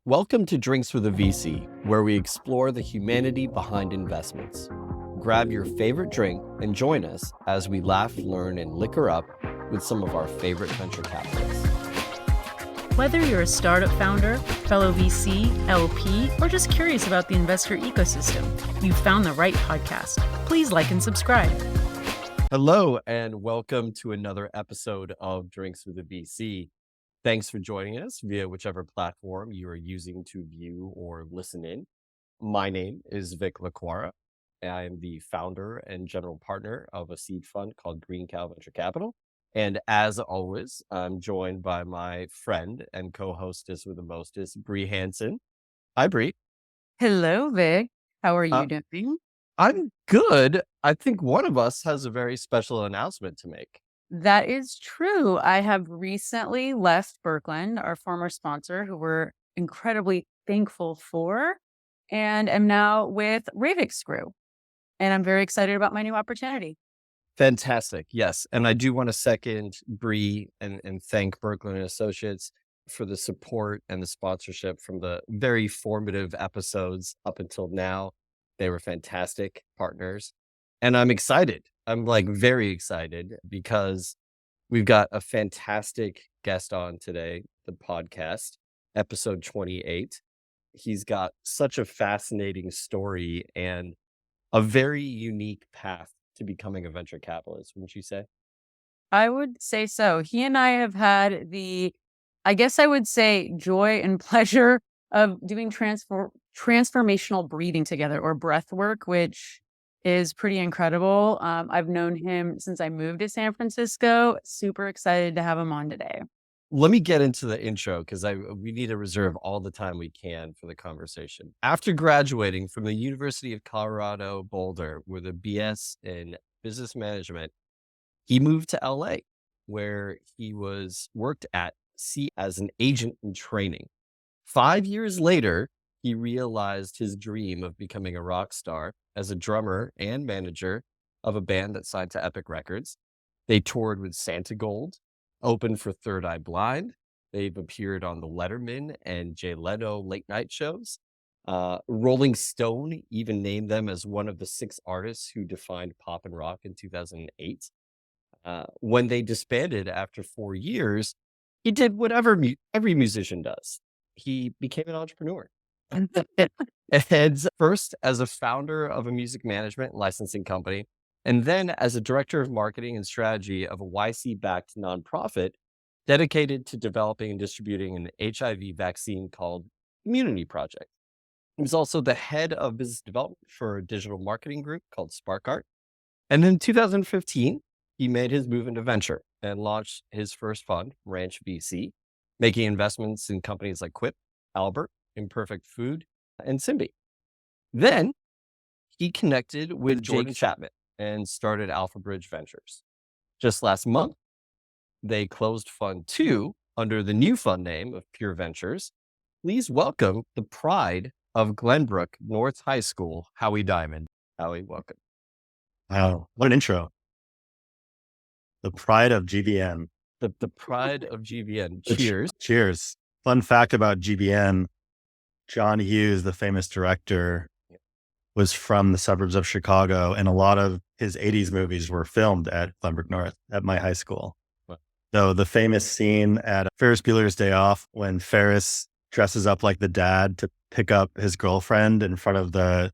Welcome to Drinks with a VC, where we explore the humanity behind investments. Grab your favorite drink and join us as we laugh, learn, and liquor up with some of our favorite venture capitalists. Whether you're a startup founder, fellow VC, LP, or just curious about the investor ecosystem, you've found the right podcast. Please like and subscribe. Hello, and welcome to another episode of Drinks with a VC. Thanks for joining us via whichever platform you are using to view or listen in. My name is Vik. I am the founder and general partner of a seed fund called Green Cow Venture Capital. And as always, I'm joined by my friend and co-hostess with the mostest, Bree Hansen. Hi, Bree. Hello, Vik. How are you doing? I'm good. I think one of us has a very special announcement to make. That is true. I have recently left Birkland, our former sponsor, who we're incredibly thankful for, and am now with Ravix Screw. And I'm very excited about my new opportunity. Fantastic. Yes. And I do want to second Bree and thank Birkland and Associates for the support and the sponsorship from the very formative episodes up until now. They were fantastic partners. And I'm excited. I'm very excited because we've got a fantastic guest on today, the podcast, episode 28. He's got such a fascinating story and a very unique path to becoming a venture capitalist, wouldn't you say? I would say so. He and I have had I guess I would say, joy and pleasure of doing transformational breathing together, or breath work, which is pretty incredible. I've known him since I moved to San Francisco. Super excited to have him on today. Let me get into the intro because we need to reserve all the time we can for the conversation. After graduating from the University of Colorado Boulder with a BS in business management, he moved to LA, where he worked at C as an agent in training. 5 years later, he realized his dream of becoming a rock star as a drummer and manager of a band that signed to Epic Records. They toured with Santa Gold, opened for Third Eye Blind. They've appeared on the Letterman and Leno late night shows. Rolling Stone even named them as one of the 6 artists who defined pop and rock in 2008. When they disbanded after 4 years, he did whatever every musician does. He became an entrepreneur. And first as a founder of a music management licensing company, and then as a director of marketing and strategy of a YC-backed nonprofit dedicated to developing and distributing an HIV vaccine called Immunity Project. He was also the head of business development for a digital marketing group called SparkArt. And in 2015, he made his move into venture and launched his first fund, Ranch VC, making investments in companies like Quip, Albert, Imperfect Food, and Simbi. Then he connected with Jordan Chapman and started Alpha Bridge Ventures. Just last month, they closed Fund 2 under the new fund name of Pure Ventures. Please welcome the pride of Glenbrook North High School, Howie Diamond. Howie, welcome. Wow, what an intro. The pride of GVN. The pride of GVN. Cheers. Cheers. Fun fact about GVN, John Hughes, the famous director, was from the suburbs of Chicago, and a lot of his 80s movies were filmed at Glenbrook North at my high school. What? So the famous scene at Ferris Bueller's Day Off when Ferris dresses up like the dad to pick up his girlfriend in front of the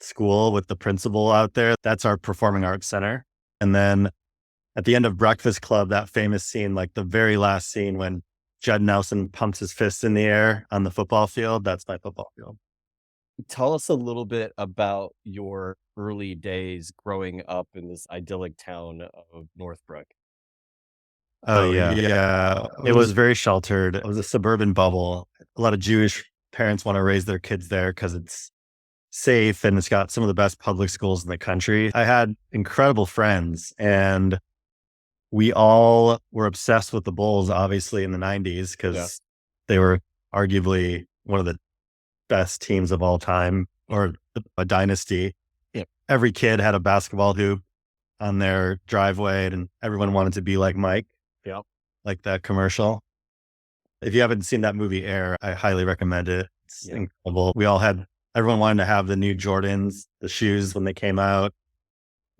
school with the principal out there, that's our performing arts center. And then at the end of Breakfast Club, that famous scene, like the very last scene when Judd Nelson pumps his fists in the air on the football field, that's my football field. Tell us a little bit about your early days growing up in this idyllic town of Northbrook. Oh, yeah. It was very sheltered. It was a suburban bubble. A lot of Jewish parents want to raise their kids there because it's safe and it's got some of the best public schools in the country. I had incredible friends, and we all were obsessed with the Bulls, obviously, in the 90s because they were arguably one of the best teams of all time, or a dynasty. Yeah. Every kid had a basketball hoop on their driveway, and everyone wanted to be like Mike. Yeah. Like that commercial. If you haven't seen that movie Air, I highly recommend it. It's incredible. Everyone wanted to have the new Jordans, the shoes when they came out.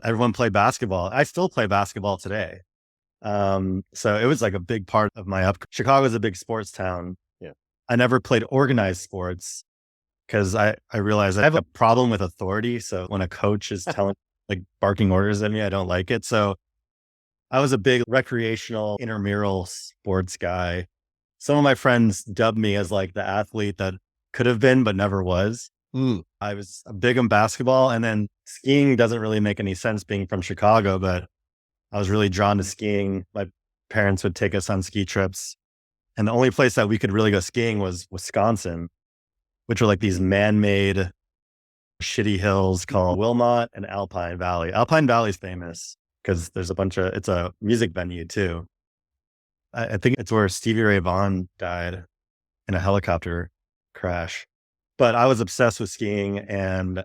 Everyone played basketball. I still play basketball today. So it was like a big part of my Chicago's a big sports town. Yeah. I never played organized sports because I realized I have a problem with authority. So when a coach is like barking orders at me, I don't like it. So I was a big recreational intramural sports guy. Some of my friends dubbed me as like the athlete that could have been, but never was. I was big on basketball, and then skiing doesn't really make any sense being from Chicago, but I was really drawn to skiing. My parents would take us on ski trips, and the only place that we could really go skiing was Wisconsin, which were like these man-made shitty hills called Wilmot and Alpine Valley. Alpine Valley is famous because there's it's a music venue too. I think it's where Stevie Ray Vaughan died in a helicopter crash. But I was obsessed with skiing, and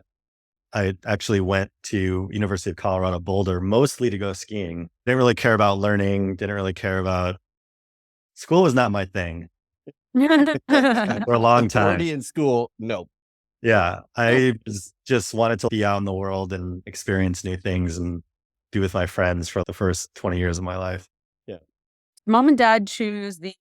I actually went to University of Colorado Boulder mostly to go skiing. Didn't really care about learning, didn't really care about school was not my thing for a long time. Already in school, no. Yeah, I just wanted to be out in the world and experience new things and be with my friends for the first 20 years of my life. Mom and dad choose the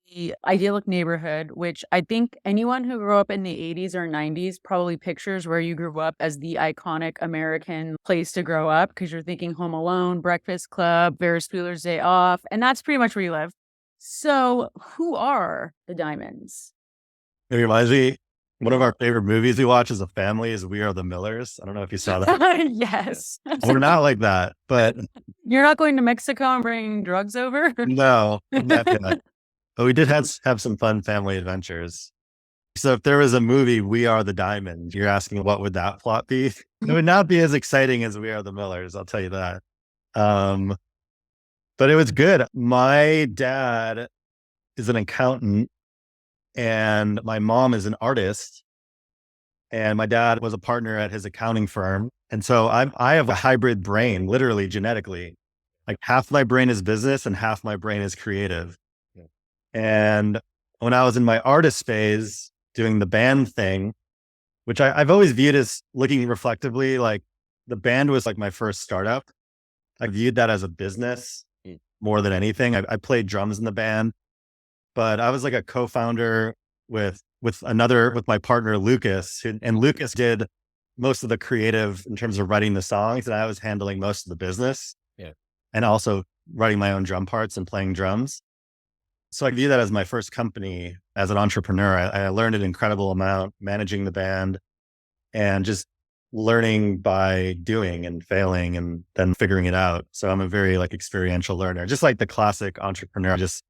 idyllic neighborhood, which I think anyone who grew up in the 80s or 90s probably pictures where you grew up as the iconic American place to grow up, because you're thinking Home Alone, Breakfast Club, Ferris Bueller's Day Off, and that's pretty much where you live. So who are the Diamonds? It reminds me, one of our favorite movies we watch as a family is We Are the Millers. I don't know if you saw that. Yes. We're not like that, but You're not going to Mexico and bringing drugs over? no, but we did have some fun family adventures. So if there was a movie, We Are the Diamond, you're asking what would that plot be? It would not be as exciting as We Are the Millers, I'll tell you that. But it was good. My dad is an accountant and my mom is an artist. And my dad was a partner at his accounting firm. And so I have a hybrid brain, literally genetically. Like half my brain is business and half my brain is creative. Yeah. And when I was in my artist phase doing the band thing, which I've always viewed as looking reflectively, like the band was like my first startup. I viewed that as a business more than anything. I played drums in the band, but I was like a co-founder with my partner, Lucas, and Lucas did most of the creative in terms of writing the songs. And I was handling most of the business and also writing my own drum parts and playing drums. So I view that as my first company as an entrepreneur. I learned an incredible amount managing the band and just learning by doing and failing and then figuring it out. So I'm a very like experiential learner, just like the classic entrepreneur, just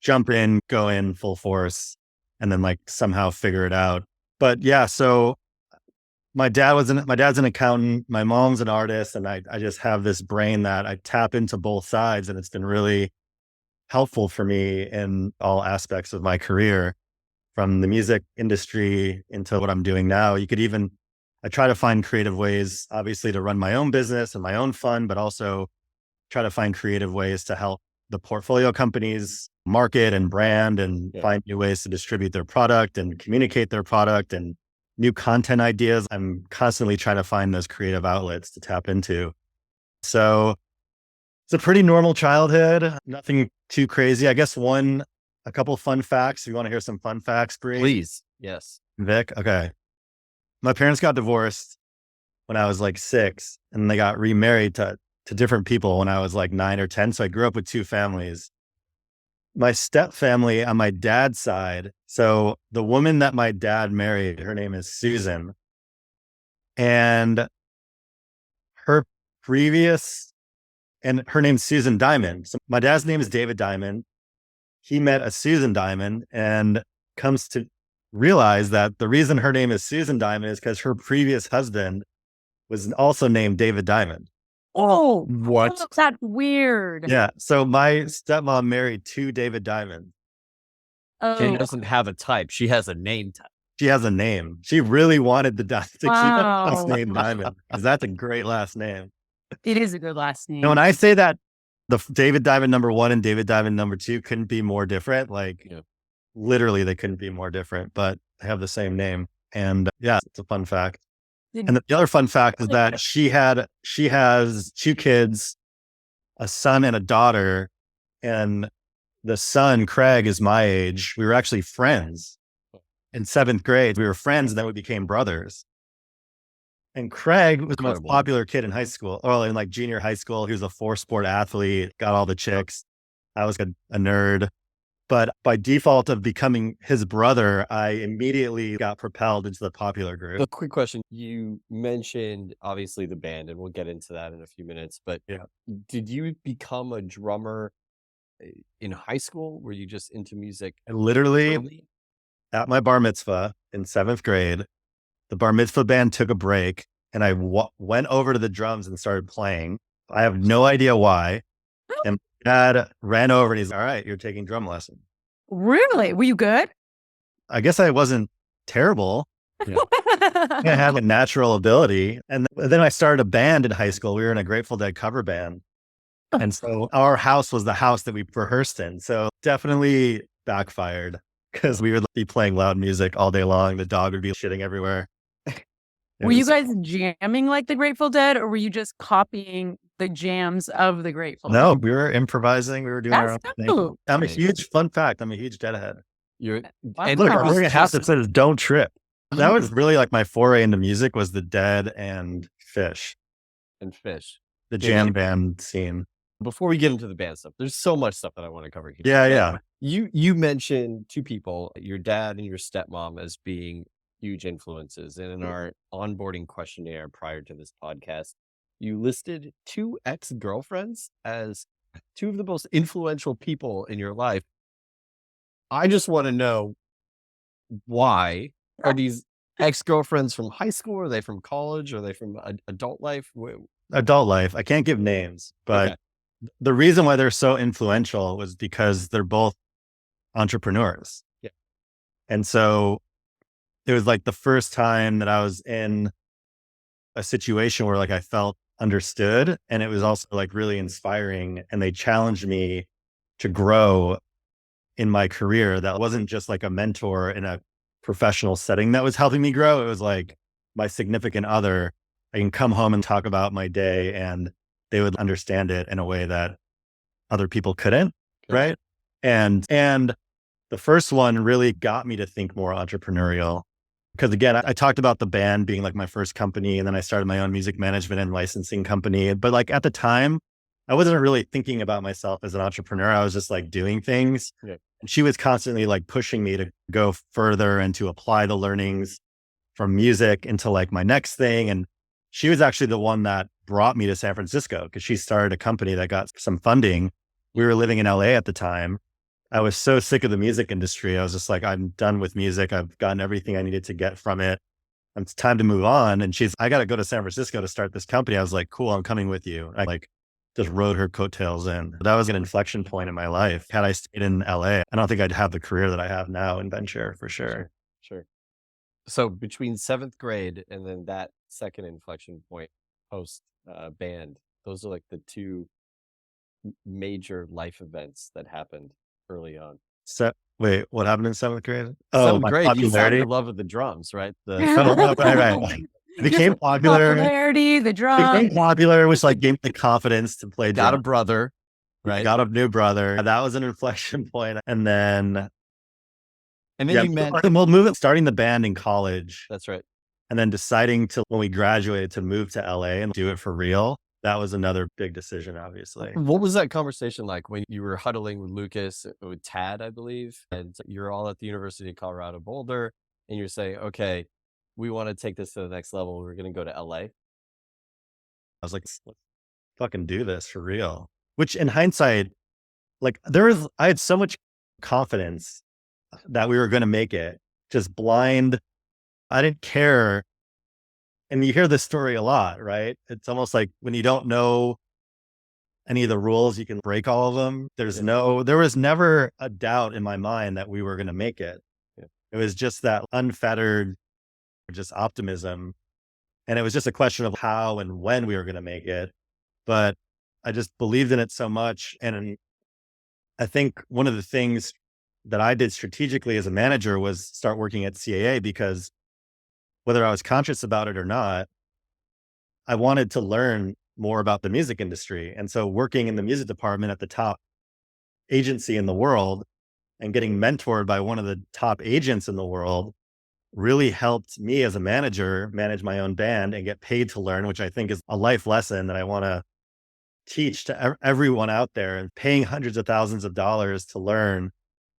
jump in, go in full force, and then like somehow figure it out. But yeah, so my dad's an accountant, my mom's an artist, and I just have this brain that I tap into both sides, and it's been really helpful for me in all aspects of my career, from the music industry into what I'm doing now. I try to find creative ways, obviously, to run my own business and my own fund, but also try to find creative ways to help the portfolio companies market and brand and find new ways to distribute their product and communicate their product and new content ideas. I'm constantly trying to find those creative outlets to tap into. So it's a pretty normal childhood, nothing too crazy. I guess a couple fun facts. If you want to hear some fun facts, Bree? Please. Yes. Vik? Okay. My parents got divorced when I was like 6, and they got remarried to different people when I was like 9 or 10. So I grew up with 2 families. My step family on my dad's side. So the woman that my dad married, her name is Susan. And her name's Susan Diamond. So my dad's name is David Diamond. He met a Susan Diamond and comes to realize that the reason her name is Susan Diamond is because her previous husband was also named David Diamond. Oh, what? That's weird. Yeah. So my stepmom married 2 David Diamond. She doesn't have a type. She has a name type. She has a name. She really wanted to keep the last Wow. name Diamond because that's a great last name. It is a good last name. And when I say that the David Diamond number 1 and David Diamond number 2 couldn't be more different, literally they couldn't be more different, but they have the same name. And yeah, it's a fun fact. Did- And the other fun fact is that she has 2 kids, a son and a daughter. And the son, Craig, is my age. We were actually friends in 7th grade. We were friends and then we became brothers. And Craig was the most Incredible. popular kid in high school, or in like junior high school. He was a 4-sport athlete, got all the chicks. I was a nerd. But by default of becoming his brother, I immediately got propelled into the popular group. A quick question. You mentioned obviously the band, and we'll get into that in a few minutes, but Yeah. did you become a drummer in high school? Were you just into music And literally early? at my bar mitzvah in 7th grade, the bar mitzvah band took a break and I went over to the drums and started playing. I have no idea why. And dad ran over and he's like, all right, you're taking drum lesson. Really? Were you good? I guess I wasn't terrible. I had a natural ability. And then I started a band in high school. We were in a Grateful Dead cover band. And so our house was the house that we rehearsed in. So definitely backfired because we would be playing loud music all day long. The dog would be shitting everywhere. Were you guys jamming like the Grateful Dead, or were you just copying the jams of the Grateful Dead? No, we were improvising. We were doing our own That's thing. cool. I'm a huge, fun fact, I'm a huge Deadhead. You're Wow. and Look, Wow. I'm wearing a hat that says "Don't Trip." That was really like my foray into music was the Dead and Fish, and Fish. the Yeah, jam you- band scene. Before we get into the band stuff, there's so much stuff that I want to cover here. Yeah. You mentioned 2 people, your dad and your stepmom, as being huge influences. And in our onboarding questionnaire prior to this podcast, you listed 2 ex-girlfriends as 2 of the most influential people in your life. I just want to know, why are these ex-girlfriends from high school? Are they from college? Are they from adult life? Adult life. I can't give names, but Okay. the reason why they're so influential was because they're both entrepreneurs. Yeah. And so it was like the first time that I was in a situation where like I felt understood, and it was also like really inspiring, and they challenged me to grow in my career. That wasn't just like a mentor in a professional setting that was helping me grow. It was like my significant other. I can come home and talk about my day and they would understand it in a way that other people couldn't. Okay. Right. And the first one really got me to think more entrepreneurial. Because again, I talked about the band being like my first company, and then I started my own music management and licensing company. But like at the time, I wasn't really thinking about myself as an entrepreneur. I was just like doing things. Yeah. And she was constantly like pushing me to go further and to apply the learnings from music into like my next thing. And she was actually the one that brought me to San Francisco because she started a company that got some funding. We were living in LA at the time. I was so sick of the music industry. I was just like, I'm done with music. I've gotten everything I needed to get from it. It's time to move on. And I got to go to San Francisco to start this company. I was like, cool, I'm coming with you. I like just rode her coattails in. That was an inflection point in my life. Had I stayed in LA, I don't think I'd have the career that I have now in venture for sure. Sure. So between 7th grade and then that second inflection point post band, those are like the 2 major life events that happened early on. So wait, what happened in 7th grade? 7th my grade, you found popularity. your love of the drums, right? Right. It became popular. Popularity, the Became drum. popular, which like gave me the confidence to play Got a drums. brother, right? Got a new brother. That was an inflection point. And then And then you met. starting the band in college, That's right. and then deciding to, when we graduated, to move to LA and do it for real. That was another big decision, obviously. What was that conversation like when you were huddling with Lucas, with Tad, I believe, and you're all at the University of Colorado Boulder, and you're saying, okay, we want to take this to the next level. We're going to go to LA. I was like, let's fucking do this for real. Which in hindsight, like I had so much confidence that we were going to make it, just blind. I didn't care. And you hear this story a lot, right? It's almost like when you don't know any of the rules, you can break all of them. There was never a doubt in my mind that we were going to make it. Yeah. It was just that unfettered, just optimism. And it was just a question of how and when we were going to make it. But I just believed in it so much. And I think one of the things that I did strategically as a manager was start working at CAA, because whether I was conscious about it or not, I wanted to learn more about the music industry. And so working in the music department at the top agency in the world and getting mentored by one of the top agents in the world really helped me as a manager manage my own band and get paid to learn, which I think is a life lesson that I want to teach to everyone out there. And paying hundreds of thousands of dollars to learn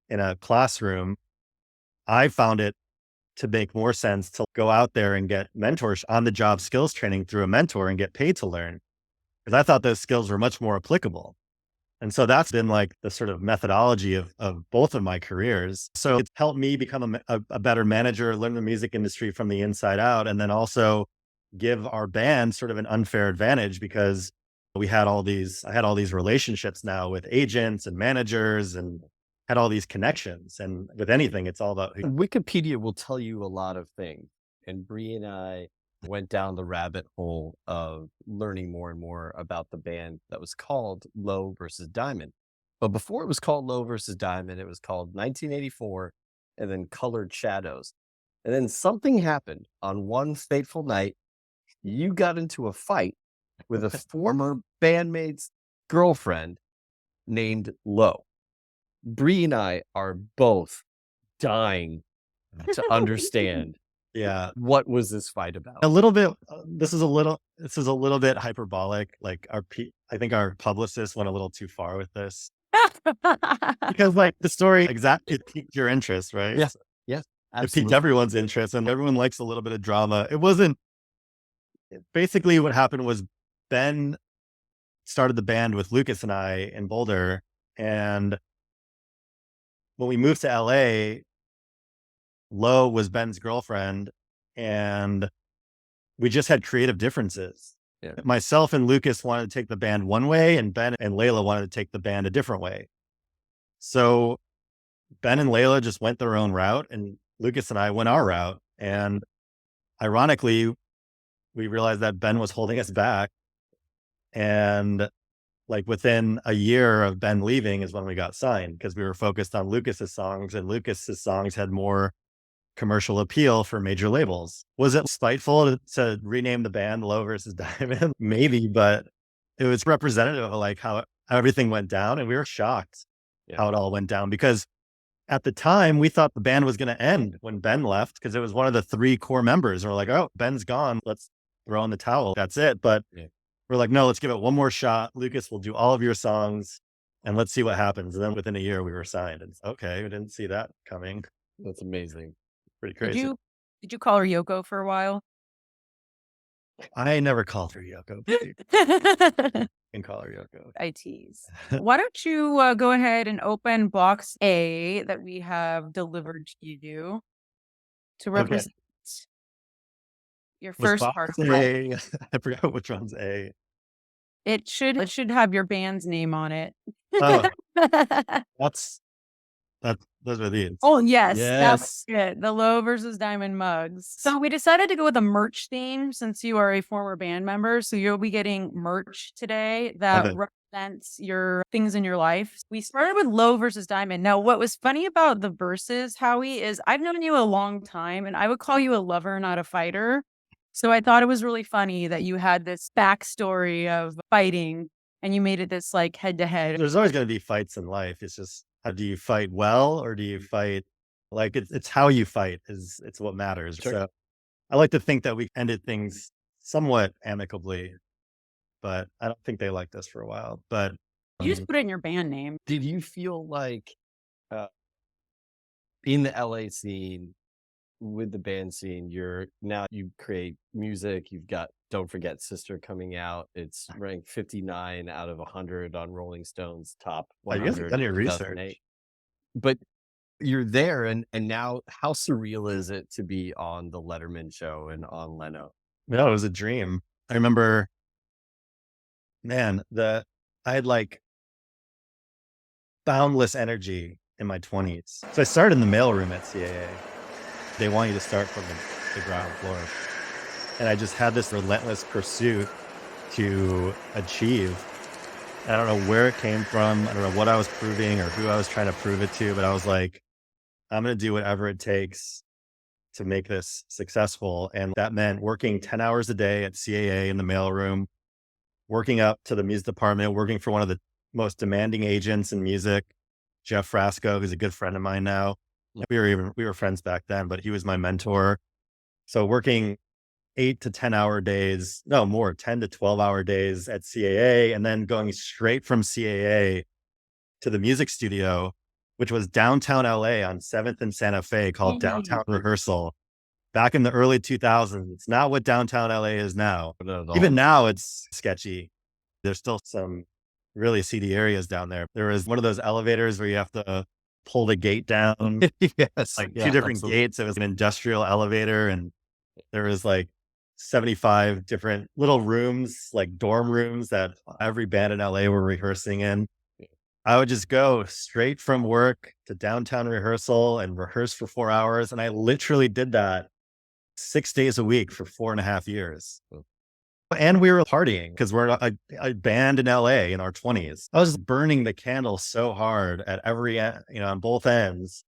in a classroom, I found it to make more sense to go out there and get mentors on the job skills training through a mentor and get paid to learn, because I thought those skills were much more applicable. And so that's been like the sort of methodology of both of my careers. So it's helped me become a better manager, learn the music industry from the inside out, and then also give our band sort of an unfair advantage, because I had all these relationships now with agents and managers and had all these connections. And with anything, it's all about Wikipedia will tell you a lot of things. And Bree and I went down the rabbit hole of learning more and more about the band that was called Low versus Diamond. But before it was called Low versus Diamond, it was called 1984 and then Colored Shadows. And then something happened on one fateful night. You got into a fight with a former bandmate's girlfriend named Low. Bree and I are both dying to understand. Yeah. What was this fight about? A little bit. This is a little bit hyperbolic. Like I think our publicist went a little too far with this, because like the story exactly piqued your interest, right? Yes. Yes. It piqued Absolutely. everyone's interest, and everyone likes a little bit of drama. It wasn't. Basically, what happened was Ben started the band with Lucas and I in Boulder, and when we moved to LA, Lo was Ben's girlfriend, and we just had creative differences. Yeah. Myself and Lucas wanted to take the band one way, and Ben and Layla wanted to take the band a different way. So Ben and Layla just went their own route, and Lucas and I went our route. And ironically, we realized that Ben was holding us back. And like within a year of Ben leaving is when we got signed, because we were focused on Lucas's songs, and Lucas's songs had more commercial appeal for major labels. Was it spiteful to rename the band Low versus Diamond? Maybe, but it was representative of like how everything went down, and we were shocked how it all went down, because at the time we thought the band was going to end when Ben left, because it was one of the 3 core members. And we're like, oh, Ben's gone, let's throw in the towel, that's it. But we're like, no, let's give it one more shot. Lucas will do all of your songs and let's see what happens. And then within a year we were signed. And okay, we didn't see that coming. That's amazing. Pretty crazy. Did you call her Yoko for a while? I never called her Yoko. You can call her Yoko. I tease. Why don't you go ahead and open box A that we have delivered to you to represent your first part. A? I forgot which one's A. It should have your band's name on it. Oh, those are these. Oh, yes. Yes. That's it. The Low versus Diamond mugs. So we decided to go with a merch theme, since you are a former band member. So you'll be getting merch today that represents your things in your life. We started with Low versus Diamond. Now, what was funny about the verses, Howie, is I've known you a long time, and I would call you a lover, not a fighter. So I thought it was really funny that you had this backstory of fighting, and you made it this like head to head. There's always going to be fights in life. It's just, how do you fight well, or do you fight like it's how you fight it's what matters. Sure. So I like to think that we ended things somewhat amicably, but I don't think they liked us for a while. But You just put it in your band name. Did you feel like in the LA scene, with the band scene, you create music, you've got Don't Forget Sister coming out. It's ranked 59 out of 100 on Rolling Stone's top 100. you guys have done your research. 2008. But you're there, and now how surreal is it to be on the Letterman show and on Leno? No, it was a dream. I remember, man, I had like boundless energy in my 20s. So I started in the mailroom at CAA. They want you to start from the ground floor. And I just had this relentless pursuit to achieve. I don't know where it came from. I don't know what I was proving or who I was trying to prove it to, but I was like, I'm going to do whatever it takes to make this successful. And that meant working 10 hours a day at CAA in the mailroom, working up to the music department, working for one of the most demanding agents in music, Jeff Frasco, who's a good friend of mine now. We were friends back then, but he was my mentor. So working 8 to 10-hour days, no more, 10 to 12-hour days at CAA, and then going straight from CAA to the music studio, which was downtown LA on 7th and Santa Fe, called Downtown Rehearsal. Back in the early 2000s, it's not what downtown LA is now. Even now, it's sketchy. There's still some really seedy areas down there. There was one of those elevators where you have to pull the gate down. Yes. Like two different gates. It was an industrial elevator, and there was like 75 different little rooms, like dorm rooms that every band in LA were rehearsing in. I would just go straight from work to downtown rehearsal and rehearse for 4 hours. And I literally did that 6 days a week for 4.5 years. And we were partying because we're a band in LA in our 20s. I was burning the candle so hard at every, on both ends.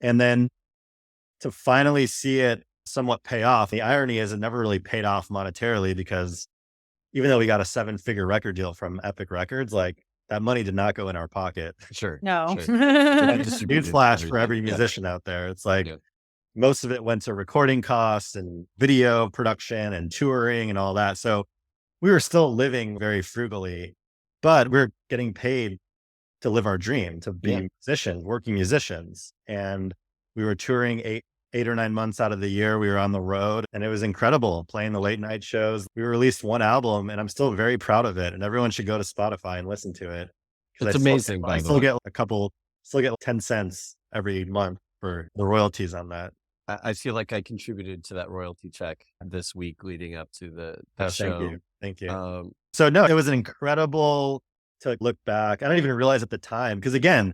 And then to finally see it somewhat pay off. The irony is it never really paid off monetarily, because even though we got a 7-figure record deal from Epic Records, like that money did not go in our pocket. Sure. No. Newsflash for every musician out there. It's like most of it went to recording costs and video production and touring and all that. So we were still living very frugally, but we're getting paid to live our dream, to be musicians, working musicians. And we were touring 8 or 9 months out of the year. We were on the road, and it was incredible playing the late night shows. We released one album, and I'm still very proud of it. And everyone should go to Spotify and listen to it. It's amazing. I still get 10 cents every month for the royalties on that. I feel like I contributed to that royalty check this week leading up to the show. Thank you. So no, it was incredible to look back. I don't even realize at the time, because again,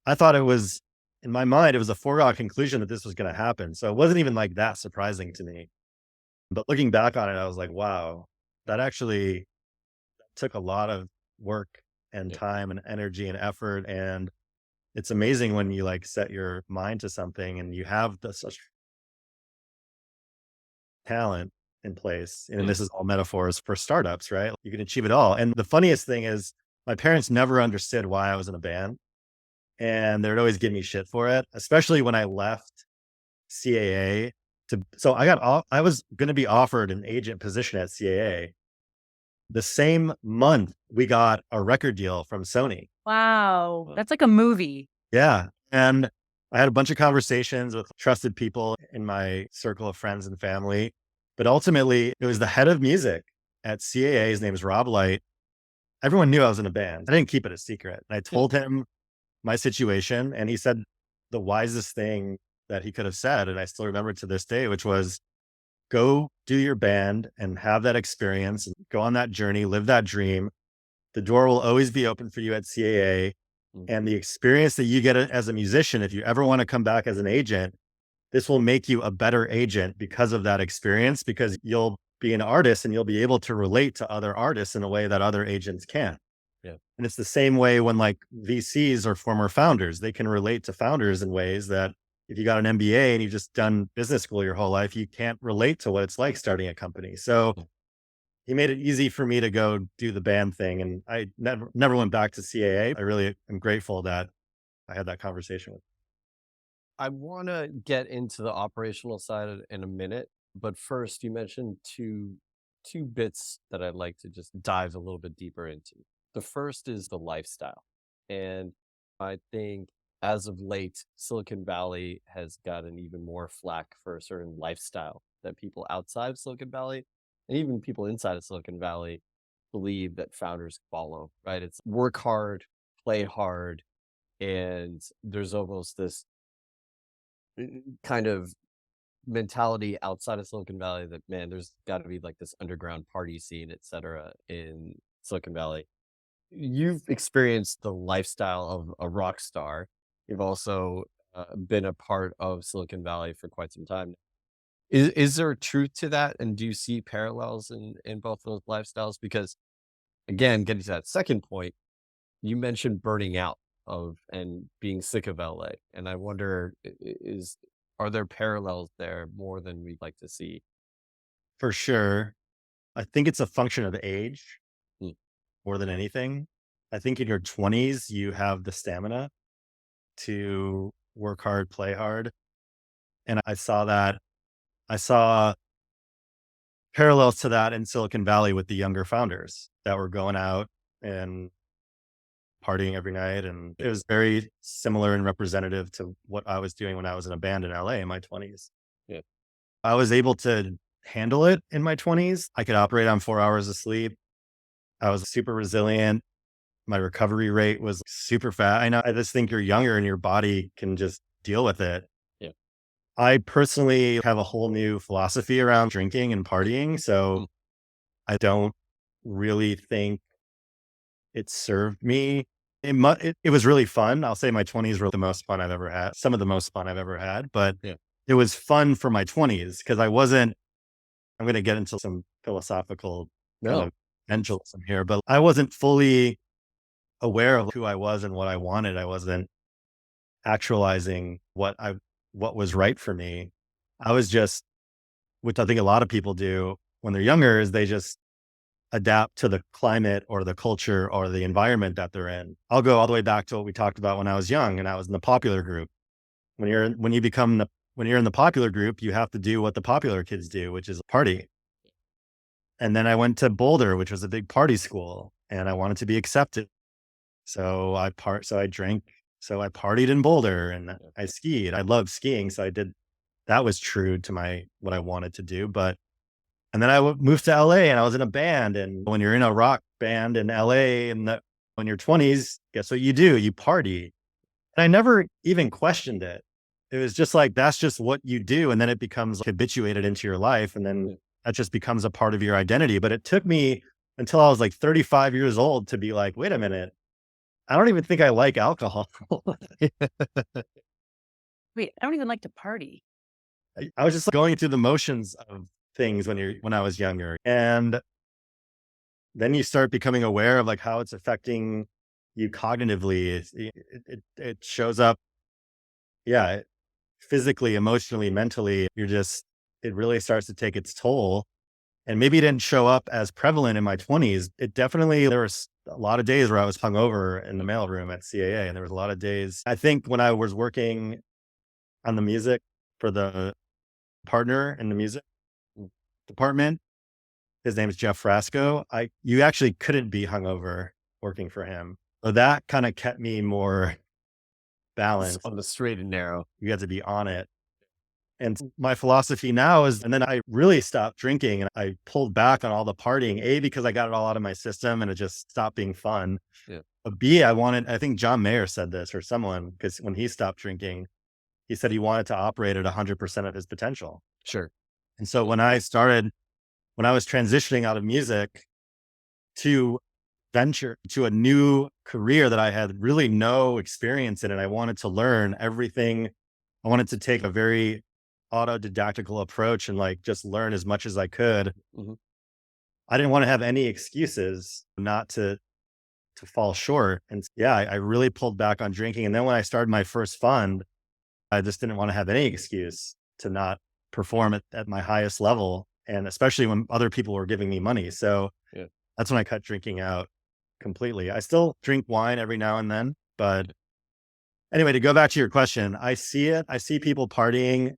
I thought it was, in my mind, it was a foregone conclusion that this was going to happen. So it wasn't even like that surprising to me. But looking back on it, I was like, wow, that actually took a lot of work and time and energy and effort. And it's amazing when you like set your mind to something and you have such talent in place. And this is all metaphors for startups, right? You can achieve it all. And the funniest thing is my parents never understood why I was in a band. And they would always give me shit for it, especially when I left CAA so I was going to be offered an agent position at CAA. The same month we got a record deal from Sony. Wow. That's like a movie. Yeah. And I had a bunch of conversations with trusted people in my circle of friends and family, but ultimately it was the head of music at CAA. His name is Rob Light. Everyone knew I was in a band. I didn't keep it a secret. And I told him my situation, and he said the wisest thing that he could have said, and I still remember it to this day, which was go do your band and have that experience and go on that journey, live that dream. The door will always be open for you at CAA. And the experience that you get as a musician, if you ever want to come back as an agent, this will make you a better agent because of that experience, because you'll be an artist and you'll be able to relate to other artists in a way that other agents can't. Yeah. And it's the same way when like VCs or former founders, they can relate to founders in ways that if you got an MBA and you've just done business school your whole life, you can't relate to what it's like starting a company. So he made it easy for me to go do the band thing. And I never went back to CAA. I really am grateful that I had that conversation with him. I want to get into the operational side in a minute, but first you mentioned two bits that I'd like to just dive a little bit deeper into. The first is the lifestyle. And I think as of late, Silicon Valley has gotten even more flack for a certain lifestyle that people outside of Silicon Valley and even people inside of Silicon Valley believe that founders follow, right? It's work hard, play hard, and there's almost this kind of mentality outside of Silicon Valley that, man, there's got to be like this underground party scene, et cetera, in Silicon Valley. You've experienced the lifestyle of a rock star. You've also been a part of Silicon Valley for quite some time. Is there a truth to that? And do you see parallels in both those lifestyles? Because again, getting to that second point, you mentioned burning out and being sick of LA. And I wonder, is are there parallels there more than we'd like to see? For sure. I think it's a function of age Mm. more than anything. I think in your 20s, you have the stamina to work hard, play hard. And I saw that. I saw parallels to that in Silicon Valley with the younger founders that were going out and partying every night. And it was very similar and representative to what I was doing when I was in a band in LA in my 20s. Yeah. I was able to handle it in my 20s. I could operate on 4 hours of sleep. I was super resilient. My recovery rate was super fast. I know, I just think you're younger and your body can just deal with it. Yeah. I personally have a whole new philosophy around drinking and partying. So Mm. I don't really think it served me. It was really fun. I'll say my 20s were the most fun I've ever had, some of the most fun I've ever had, but Yeah. it was fun for my 20s because I'm going to get into some philosophical kind No. of mentalism here, but I wasn't fully aware of who I was and what I wanted. I wasn't actualizing what was right for me. I was just, which I think a lot of people do when they're younger, is they just adapt to the climate or the culture or the environment that they're in. I'll go all the way back to what we talked about when I was young and I was in the popular group. When you're in the popular group, you have to do what the popular kids do, which is party. And then I went to Boulder, which was a big party school, and I wanted to be accepted. So I drank, so I partied in Boulder and I skied. I loved skiing. So I did, that was true to what I wanted to do. And then moved to LA and I was in a band. And when you're in a rock band in LA when you're 20s, guess what you do? You party. And I never even questioned it. It was just like, that's just what you do. And then it becomes habituated into your life. And then that just becomes a part of your identity. But it took me until I was like 35 years old to be like, wait a minute, I don't even think I like alcohol. Wait, I don't even like to party. I was just going through the motions of things when I was younger. And then you start becoming aware of like how it's affecting you cognitively. It shows up. Yeah. Physically, emotionally, mentally, it really starts to take its toll. And maybe it didn't show up as prevalent in my 20s. There was a lot of days where I was hungover in the mailroom at CAA. And there was a lot of days, I think when I was working on the music for the partner in the music department, his name is Jeff Frasco. You actually couldn't be hungover working for him. So that kind of kept me more balanced. On the straight and narrow. You had to be on it. And my philosophy now is, and then I really stopped drinking and I pulled back on all the partying, because I got it all out of my system and it just stopped being fun. Yeah. But B, I think John Mayer said this or someone, because when he stopped drinking, he said he wanted to operate at 100% of his potential. Sure. And so when I was transitioning out of music to venture to a new career that I had really no experience in, and I wanted to learn everything. I wanted to take a very autodidactical approach and like just learn as much as I could. Mm-hmm. I didn't want to have any excuses not to fall short. And yeah, I really pulled back on drinking. And then when I started my first fund, I just didn't want to have any excuse to not perform at my highest level. And especially when other people were giving me money. So that's when I cut drinking out completely. I still drink wine every now and then, but anyway, to go back to your question, I see it. I see people partying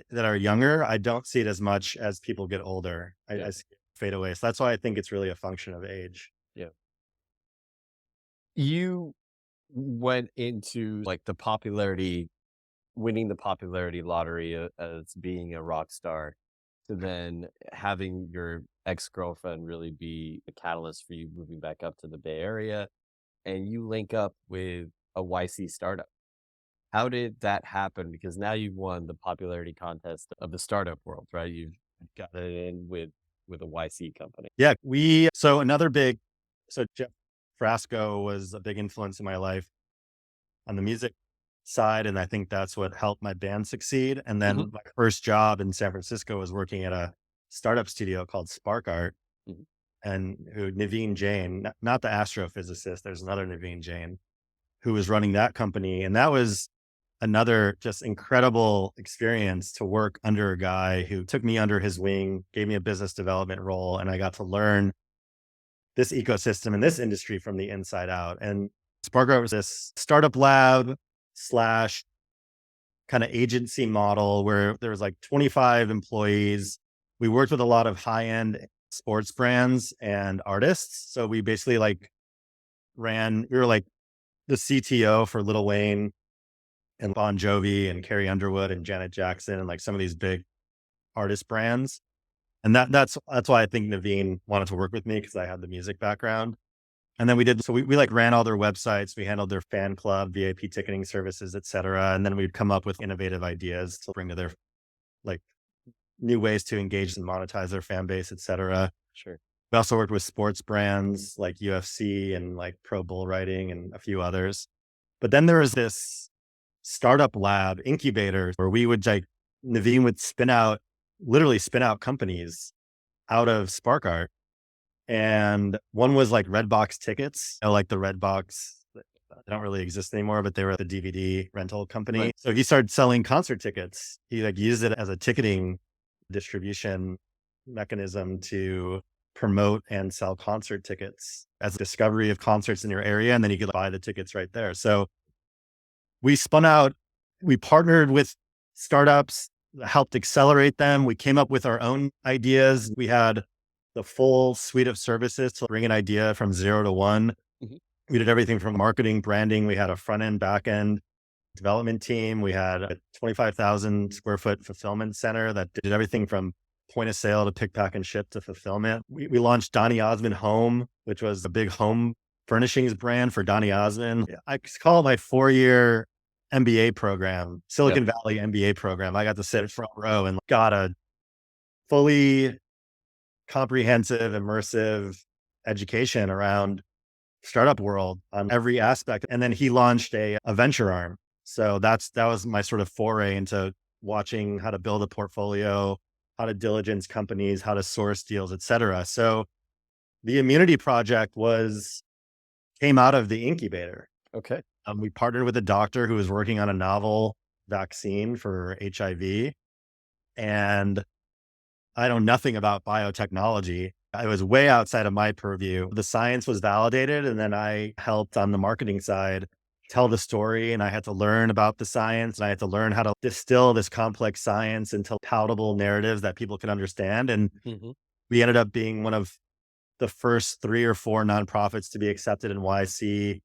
that are younger. I don't see it as much as people get older. I see it fade away. So that's why I think it's really a function of age. Yeah. You went into like winning the popularity lottery as being a rock star, to then having your ex-girlfriend really be a catalyst for you moving back up to the Bay Area, and you link up with a YC startup. How did that happen? Because now you've won the popularity contest of the startup world, right? You've got it in with a YC company. Yeah. So Jeff Frasco was a big influence in my life on the music side. And I think that's what helped my band succeed. And then my first job in San Francisco was working at a startup studio called Spark Art. And Naveen Jain, not the astrophysicist, there's another Naveen Jain who was running that company. And that was another just incredible experience to work under a guy who took me under his wing, gave me a business development role, and I got to learn this ecosystem and this industry from the inside out. And SparkArt was this startup lab slash kind of agency model where there was like 25 employees. We worked with a lot of high-end sports brands and artists. So we basically like we were like the CTO for Lil Wayne and Bon Jovi and Carrie Underwood and Janet Jackson and like some of these big artist brands. And that's why I think Naveen wanted to work with me, because I had the music background. And then we like ran all their websites. We handled their fan club, VIP ticketing services, et cetera. And then we'd come up with innovative ideas to bring to their like new ways to engage and monetize their fan base, et cetera. Sure. We also worked with sports brands like UFC and like Pro Bull Riding and a few others. But then there was this startup lab incubator where we would like, Naveen would literally spin out companies out of SparkArt. And one was like Redbox tickets, like the Redbox, they don't really exist anymore, but they were the DVD rental company. Right. So he started selling concert tickets. He like used it as a ticketing distribution mechanism to promote and sell concert tickets as a discovery of concerts in your area. And then you could buy the tickets right there. So we partnered with startups, helped accelerate them. We came up with our own ideas. We had the full suite of services to bring an idea from 0 to 1. Mm-hmm. We did everything from marketing, branding. We had a front end, back end development team. We had a 25,000 square foot fulfillment center that did everything from point of sale to pick, pack, and ship to fulfillment. We launched Donny Osmond Home, which was a big home furnishings brand for Donny Osmond. I call it my 4-year MBA program, Silicon Valley MBA program. I got to sit front row and got a fully comprehensive, immersive education around startup world on every aspect. And then he launched a venture arm. So that was my sort of foray into watching how to build a portfolio, how to diligence companies, how to source deals, et cetera. So the Immunity Project came out of the incubator. Okay. We partnered with a doctor who was working on a novel vaccine for HIV. And I know nothing about biotechnology. I was way outside of my purview. The science was validated. And then I helped on the marketing side tell the story. And I had to learn about the science. And I had to learn how to distill this complex science into palatable narratives that people could understand. And we ended up being one of the first 3 or 4 nonprofits to be accepted in YC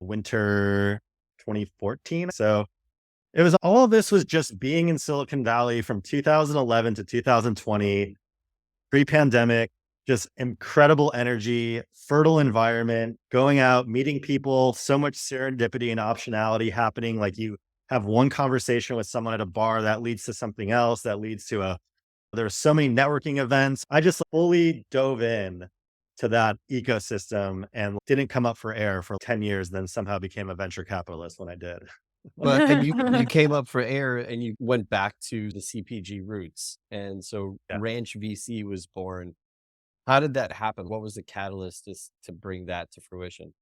winter 2014. So all of this was just being in Silicon Valley from 2011 to 2020, pre-pandemic, just incredible energy, fertile environment, going out, meeting people, so much serendipity and optionality happening. Like you have one conversation with someone at a bar that leads to something else, that leads to there's so many networking events. I just fully dove in to that ecosystem and didn't come up for air for 10 years, then somehow became a venture capitalist when I did. But and you came up for air and you went back to the CPG roots. And so Ranch VC was born. How did that happen? What was the catalyst to bring that to fruition?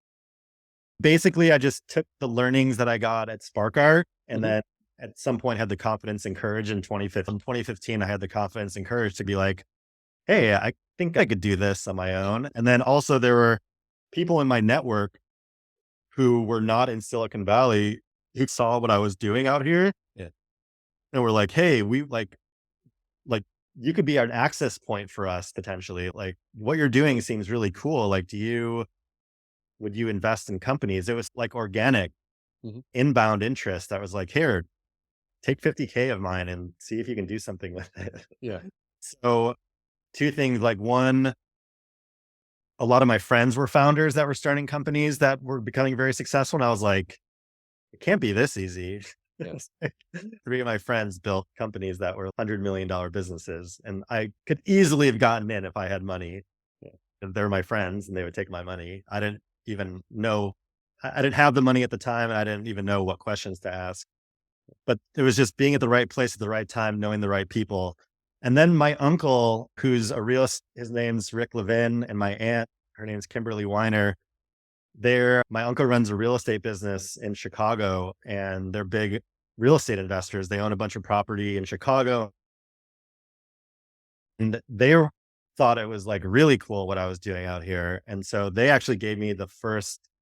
Basically, I just took the learnings that I got at SparkArt and then at some point had the confidence and courage in 2015, I had the confidence and courage to be like, hey, I think I could do this on my own. And then also there were people in my network who were not in Silicon Valley who saw what I was doing out here. Yeah. And were like, hey, we like you could be an access point for us potentially. Like what you're doing seems really cool. Like, would you invest in companies? It was like organic inbound interest that was like, here, take 50K of mine and see if you can do something with it. Yeah. So 2 things, like one, a lot of my friends were founders that were starting companies that were becoming very successful. And I was like, it can't be this easy. Yes. 3 of my friends built companies that were $100 million businesses. And I could easily have gotten in if I had money. Yeah. They're my friends and they would take my money. I didn't even know, I didn't have the money at the time. And I didn't even know what questions to ask. But it was just being at the right place at the right time, knowing the right people. And then my uncle, who's his name's Rick Levin, and my aunt, her name's Kimberly Weiner. My uncle runs a real estate business in Chicago, and they're big real estate investors. They own a bunch of property in Chicago, and they thought it was like really cool what I was doing out here. And so they actually gave me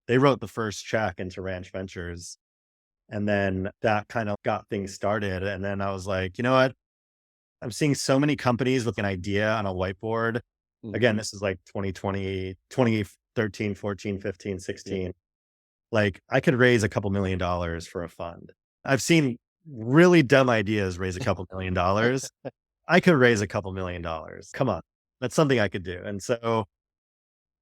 they wrote the first check into Ranch Ventures. And then that kind of got things started. And then I was like, you know what? I'm seeing so many companies with an idea on a whiteboard. Again, this is like 2020, 2013, 14, 15, 16. Like I could raise a couple $1 million for a fund. I've seen really dumb ideas raise a couple $1 million. I could raise a couple $1 million. Come on. That's something I could do. And so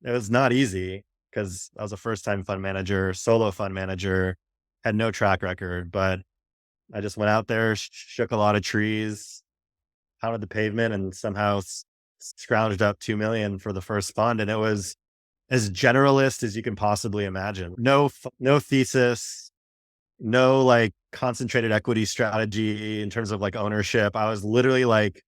it was not easy because I was a first time fund manager, solo fund manager, had no track record, but I just went out there, shook a lot of trees, pounded the pavement, and somehow scrounged up 2 million for the first fund. And it was as generalist as you can possibly imagine. No thesis, no like concentrated equity strategy in terms of like ownership. I was literally like,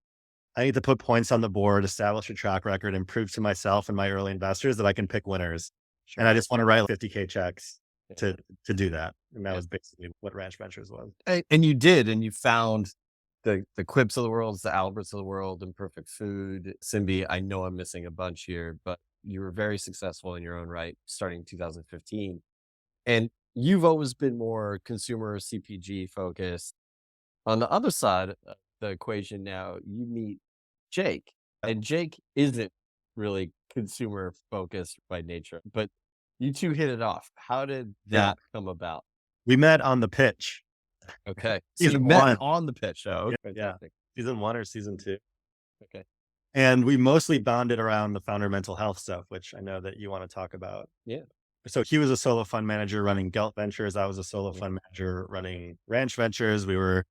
I need to put points on the board, establish a track record, and prove to myself and my early investors that I can pick winners. And I just want to write 50K checks to do that. And that was basically what Ranch Ventures was. And you did, and you found the Quips of the world, the Alberts of the world, Imperfect Food, Simbi. I know I'm missing a bunch here, but you were very successful in your own right, starting 2015. And you've always been more consumer CPG focused. On the other side of the equation now, you meet Jake, and Jake isn't really consumer focused by nature, but you two hit it off. How did that come about? We met on the pitch. Okay. So Season you met one. on the pitch show. Yeah. Season 1 or season 2. Okay. And we mostly bonded around the founder mental health stuff, which I know that you want to talk about. Yeah. So he was a solo fund manager running Gelt Ventures. I was a solo fund manager running Ranch Ventures. We were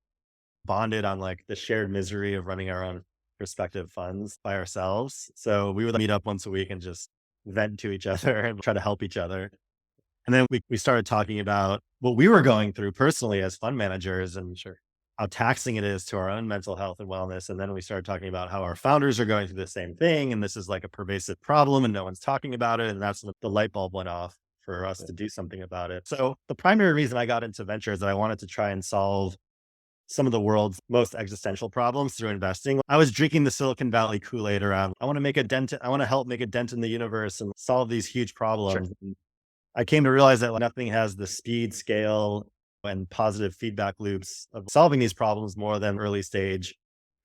bonded on like the shared misery of running our own respective funds by ourselves. So we would meet up once a week and just vent to each other and try to help each other. And then we started talking about what we were going through personally as fund managers and how taxing it is to our own mental health and wellness. And then we started talking about how our founders are going through the same thing. And this is like a pervasive problem and no one's talking about it. And that's when the light bulb went off for us to do something about it. So the primary reason I got into venture is that I wanted to try and solve some of the world's most existential problems through investing. I was drinking the Silicon Valley Kool-Aid around, I want to help make a dent in the universe and solve these huge problems. I came to realize that nothing has the speed, scale, and positive feedback loops of solving these problems more than early stage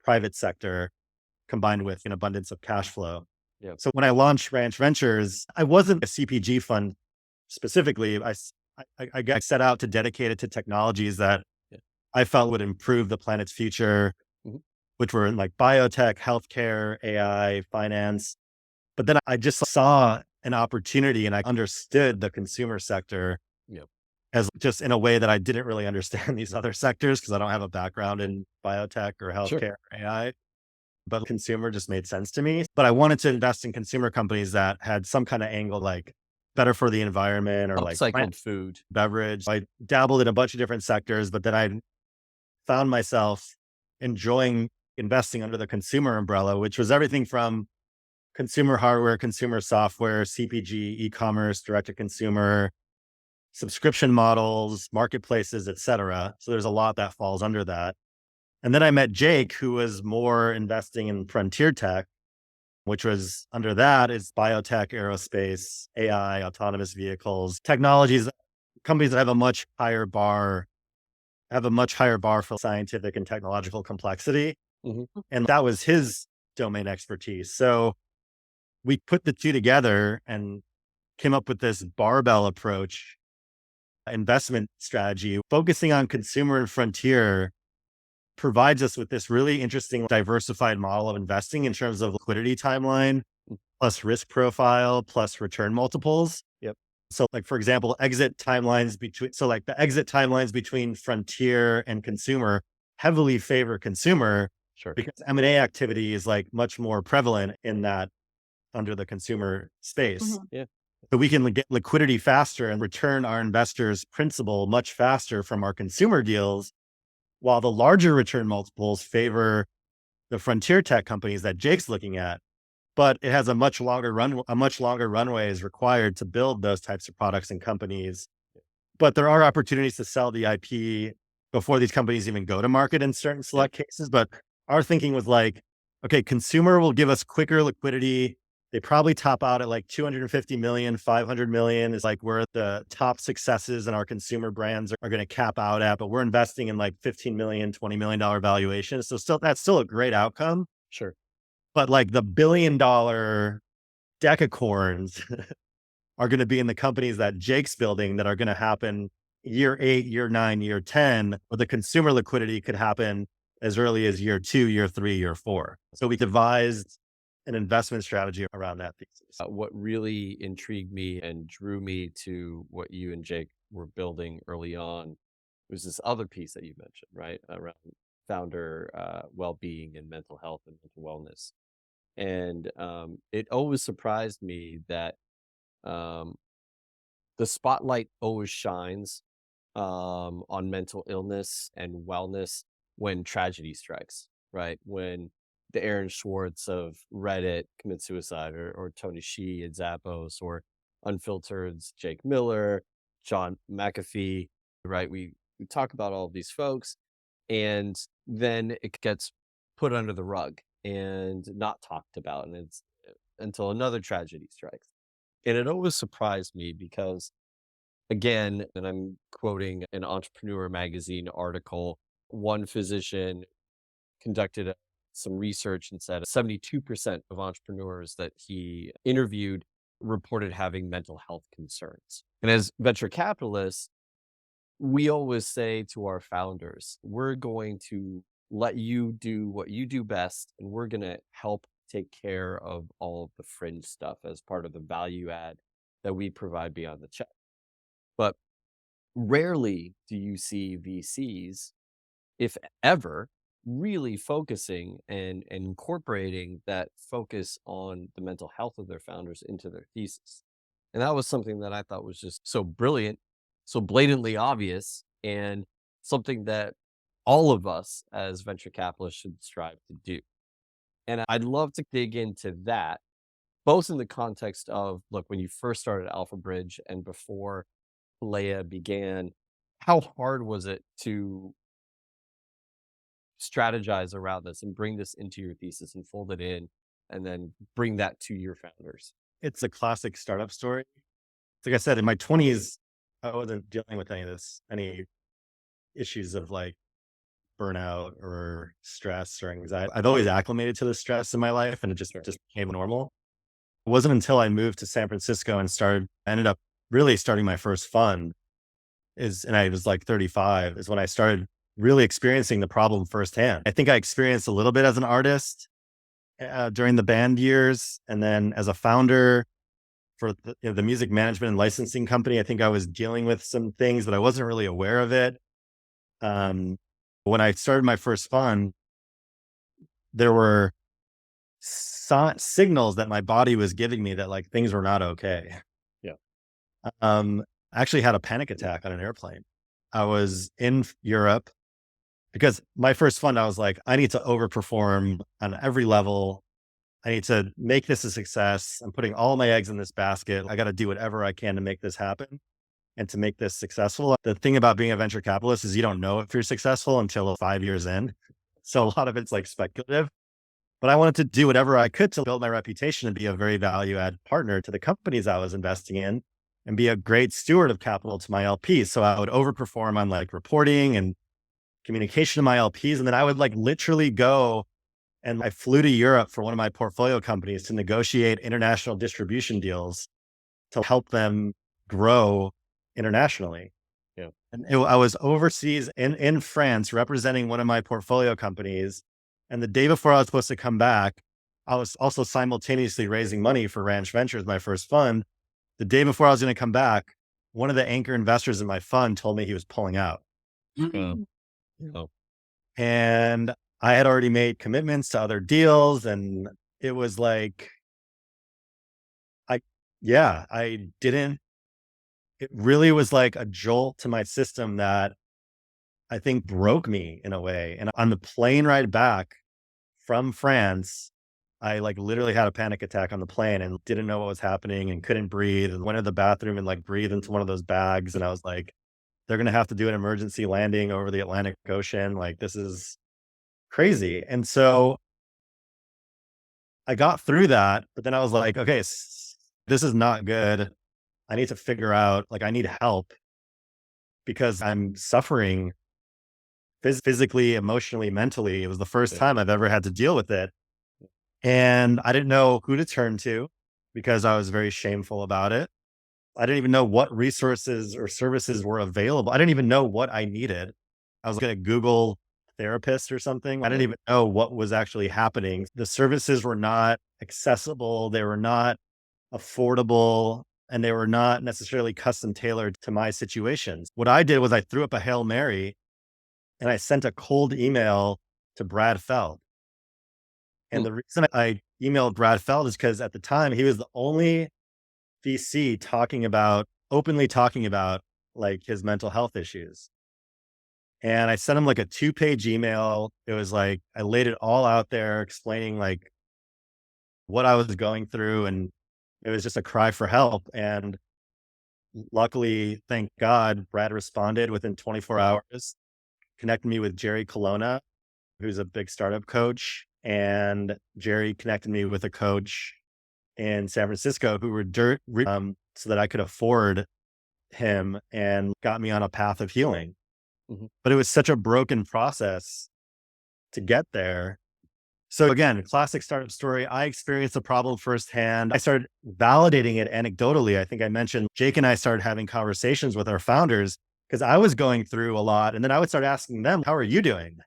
private sector combined with an abundance of cash flow. Yeah. So when I launched Ranch Ventures, I wasn't a CPG fund specifically. I got set out to dedicate it to technologies that I felt would improve the planet's future, which were in like biotech, healthcare, AI, finance. But then I just saw an opportunity and I understood the consumer sector as just in a way that I didn't really understand these other sectors because I don't have a background in biotech or healthcare or AI. But consumer just made sense to me. But I wanted to invest in consumer companies that had some kind of angle like better for the environment or like upcycled food, beverage. I dabbled in a bunch of different sectors, but then I found myself enjoying investing under the consumer umbrella, which was everything from consumer hardware, consumer software, CPG, e-commerce, direct to consumer, subscription models, marketplaces, et cetera. So there's a lot that falls under that. And then I met Jake, who was more investing in frontier tech, which was under that is biotech, aerospace, AI, autonomous vehicles, technologies, companies that have a much higher bar for scientific and technological complexity. And that was his domain expertise. So we put the two together and came up with this barbell approach investment strategy. Focusing on consumer and frontier provides us with this really interesting diversified model of investing in terms of liquidity timeline, plus risk profile, plus return multiples. So like, for example, the exit timelines between frontier and consumer heavily favor consumer because M&A activity is like much more prevalent in that under the consumer space. So we can get liquidity faster and return our investors principal much faster from our consumer deals, while the larger return multiples favor the frontier tech companies that Jake's looking at. But it has a much longer runway is required to build those types of products and companies. But there are opportunities to sell the IP before these companies even go to market in certain select cases. But our thinking was like, okay, consumer will give us quicker liquidity. They probably top out at like 250 million, 500 million is like where the top successes in our consumer brands are going to cap out at, but we're investing in like 15 million, $20 million valuations. So that's still a great outcome. Sure. But like the $1 billion decacorns are going to be in the companies that Jake's building that are going to happen year 8, year 9, year 10, or the consumer liquidity could happen as early as year 2, year 3, year 4. So we devised an investment strategy around that thesis. What really intrigued me and drew me to what you and Jake were building early on was this other piece that you mentioned, right? Around founder well-being and mental health and mental wellness. And it always surprised me that um, the spotlight always shines on mental illness and wellness when tragedy strikes, right? When the Aaron Schwartz of Reddit commits suicide, or Tony Hsieh at Zappos, or Unfiltered's Jake Miller, John McAfee, right? We talk about all of these folks, and then it gets put under the rug and not talked about, and it's until another tragedy strikes. And it always surprised me because, again, and I'm quoting an Entrepreneur Magazine article, one physician conducted some research and said 72% of entrepreneurs that he interviewed reported having mental health concerns. And as venture capitalists, we always say to our founders, we're going to let you do what you do best, and we're going to help take care of all of the fringe stuff as part of the value add that we provide beyond the check. But rarely do you see VCs, if ever, really focusing and incorporating that focus on the mental health of their founders into their thesis. And that was something that I thought was just so brilliant, so blatantly obvious, and something that all of us as venture capitalists should strive to do. And I'd love to dig into that, both in the context of, look, when you first started Alpha Bridge and before Pilea began, how hard was it to strategize around this and bring this into your thesis and fold it in and then bring that to your founders? It's a classic startup story. Like I said, in my 20s, I wasn't dealing with any issues of like burnout or stress or anxiety. I've always acclimated to the stress in my life, and it just became normal. It wasn't until I moved to San Francisco and ended up really starting my first fund and I was like 35 is when I started really experiencing the problem firsthand. I think I experienced a little bit as an artist during the band years. And then as a founder for the music management and licensing company, I think I was dealing with some things, but I wasn't really aware of it. When I started my first fund, there were signals that my body was giving me that like things were not okay. Yeah. I actually had a panic attack on an airplane. I was in Europe because my first fund, I was like, I need to overperform on every level. I need to make this a success. I'm putting all my eggs in this basket. I got to do whatever I can to make this happen and to make this successful. The thing about being a venture capitalist is you don't know if you're successful until 5 years in. So a lot of it's like speculative. But I wanted to do whatever I could to build my reputation and be a very value add partner to the companies I was investing in and be a great steward of capital to my LPs. So I would overperform on like reporting and communication to my LPs. And then I would like literally go, and I flew to Europe for one of my portfolio companies to negotiate international distribution deals to help them grow internationally. Yeah. And I was overseas in France representing one of my portfolio companies. And the day before I was supposed to come back, I was also simultaneously raising money for Ranch Ventures, my first fund. The day before I was going to come back, one of the anchor investors in my fund told me he was pulling out. Oh. And I had already made commitments to other deals. And it was like, it really was like a jolt to my system that I think broke me in a way. And on the plane ride back from France, I like literally had a panic attack on the plane and didn't know what was happening and couldn't breathe and went to the bathroom and like breathed into one of those bags. And I was like, They're going to have to do an emergency landing over the Atlantic Ocean. Like, this is crazy. And so I got through that, but then I was like, okay, this is not good. I need to figure out, like, I need help because I'm suffering physically, emotionally, mentally. It was the first time I've ever had to deal with it. And I didn't know who to turn to because I was very shameful about it. I didn't even know what resources or services were available. I didn't even know what I needed. I was going to Google therapist or something. I didn't even know what was actually happening. The services were not accessible. They were not affordable, and they were not necessarily custom tailored to my situations. What I did was I threw up a Hail Mary and I sent a cold email to Brad Feld. And the reason I emailed Brad Feld is because at the time he was the only VC openly talking about like his mental health issues. And I sent him like a 2-page email. It was like, I laid it all out there explaining like what I was going through. And it was just a cry for help. And luckily, thank God, Brad responded within 24 hours, connected me with Jerry Colonna, who's a big startup coach. And Jerry connected me with a coach in San Francisco who were so that I could afford him and got me on a path of healing. But it was such a broken process to get there. So again, classic startup story. I experienced the problem firsthand. I started validating it anecdotally. I think I mentioned Jake and I started having conversations with our founders because I was going through a lot. And then I would start asking them, how are you doing?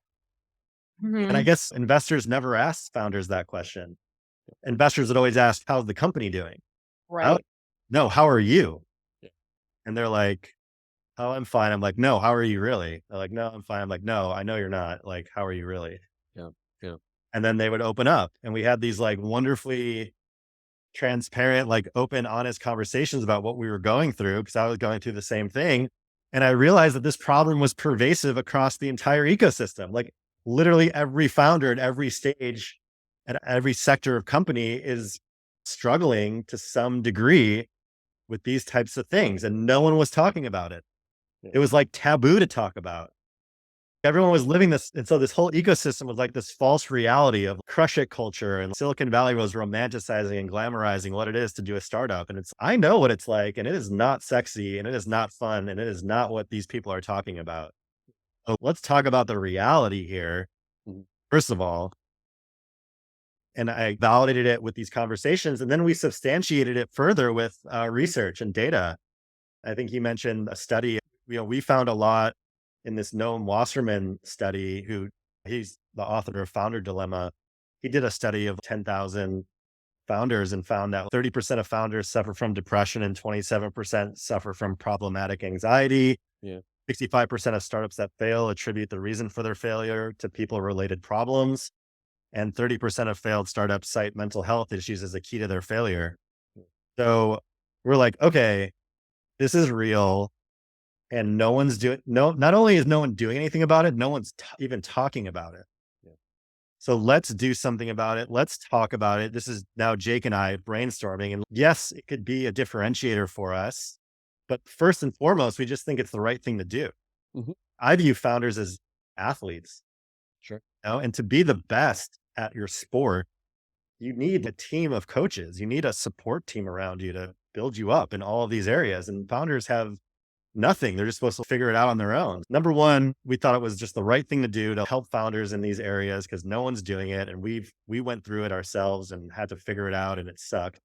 And I guess investors never ask founders that question. Investors would always ask, how's the company doing? Right. No, how are you? And they're like, oh, I'm fine. I'm like, no, how are you really? They're like, no, I'm fine. I'm like, no, I know you're not. Like, how are you really? Yeah. Yeah. And then they would open up and we had these like wonderfully transparent, like open, honest conversations about what we were going through because I was going through the same thing. And I realized that this problem was pervasive across the entire ecosystem. Like literally every founder at every stage and every sector of company is struggling to some degree with these types of things. And no one was talking about it. It was like taboo to talk about. Everyone was living this. And so this whole ecosystem was like this false reality of crush it culture. And Silicon Valley was romanticizing and glamorizing what it is to do a startup. And I know what it's like, and it is not sexy and it is not fun. And it is not what these people are talking about. So let's talk about the reality here. First of all, and I validated it with these conversations. And then we substantiated it further with research and data. I think you mentioned a study. We found a lot in this Noam Wasserman study, he's the author of Founder Dilemma. He did a study of 10,000 founders and found that 30% of founders suffer from depression and 27% suffer from problematic anxiety. 65% of startups that fail attribute the reason for their failure to people-related problems. And 30% of failed startups cite mental health issues as a key to their failure. So we're like, okay, this is real. And not only is no one doing anything about it, no one's even talking about it. So let's do something about it. Let's talk about it. This is now Jake and I brainstorming. And yes, it could be a differentiator for us. But first and foremost, we just think it's the right thing to do. I view founders as athletes. Sure. And to be the best at your sport, you need a team of coaches. You need a support team around you to build you up in all of these areas. And founders have nothing. They're just supposed to figure it out on their own. Number one, we thought it was just the right thing to do to help founders in these areas because no one's doing it. And we went through it ourselves and had to figure it out and it sucked.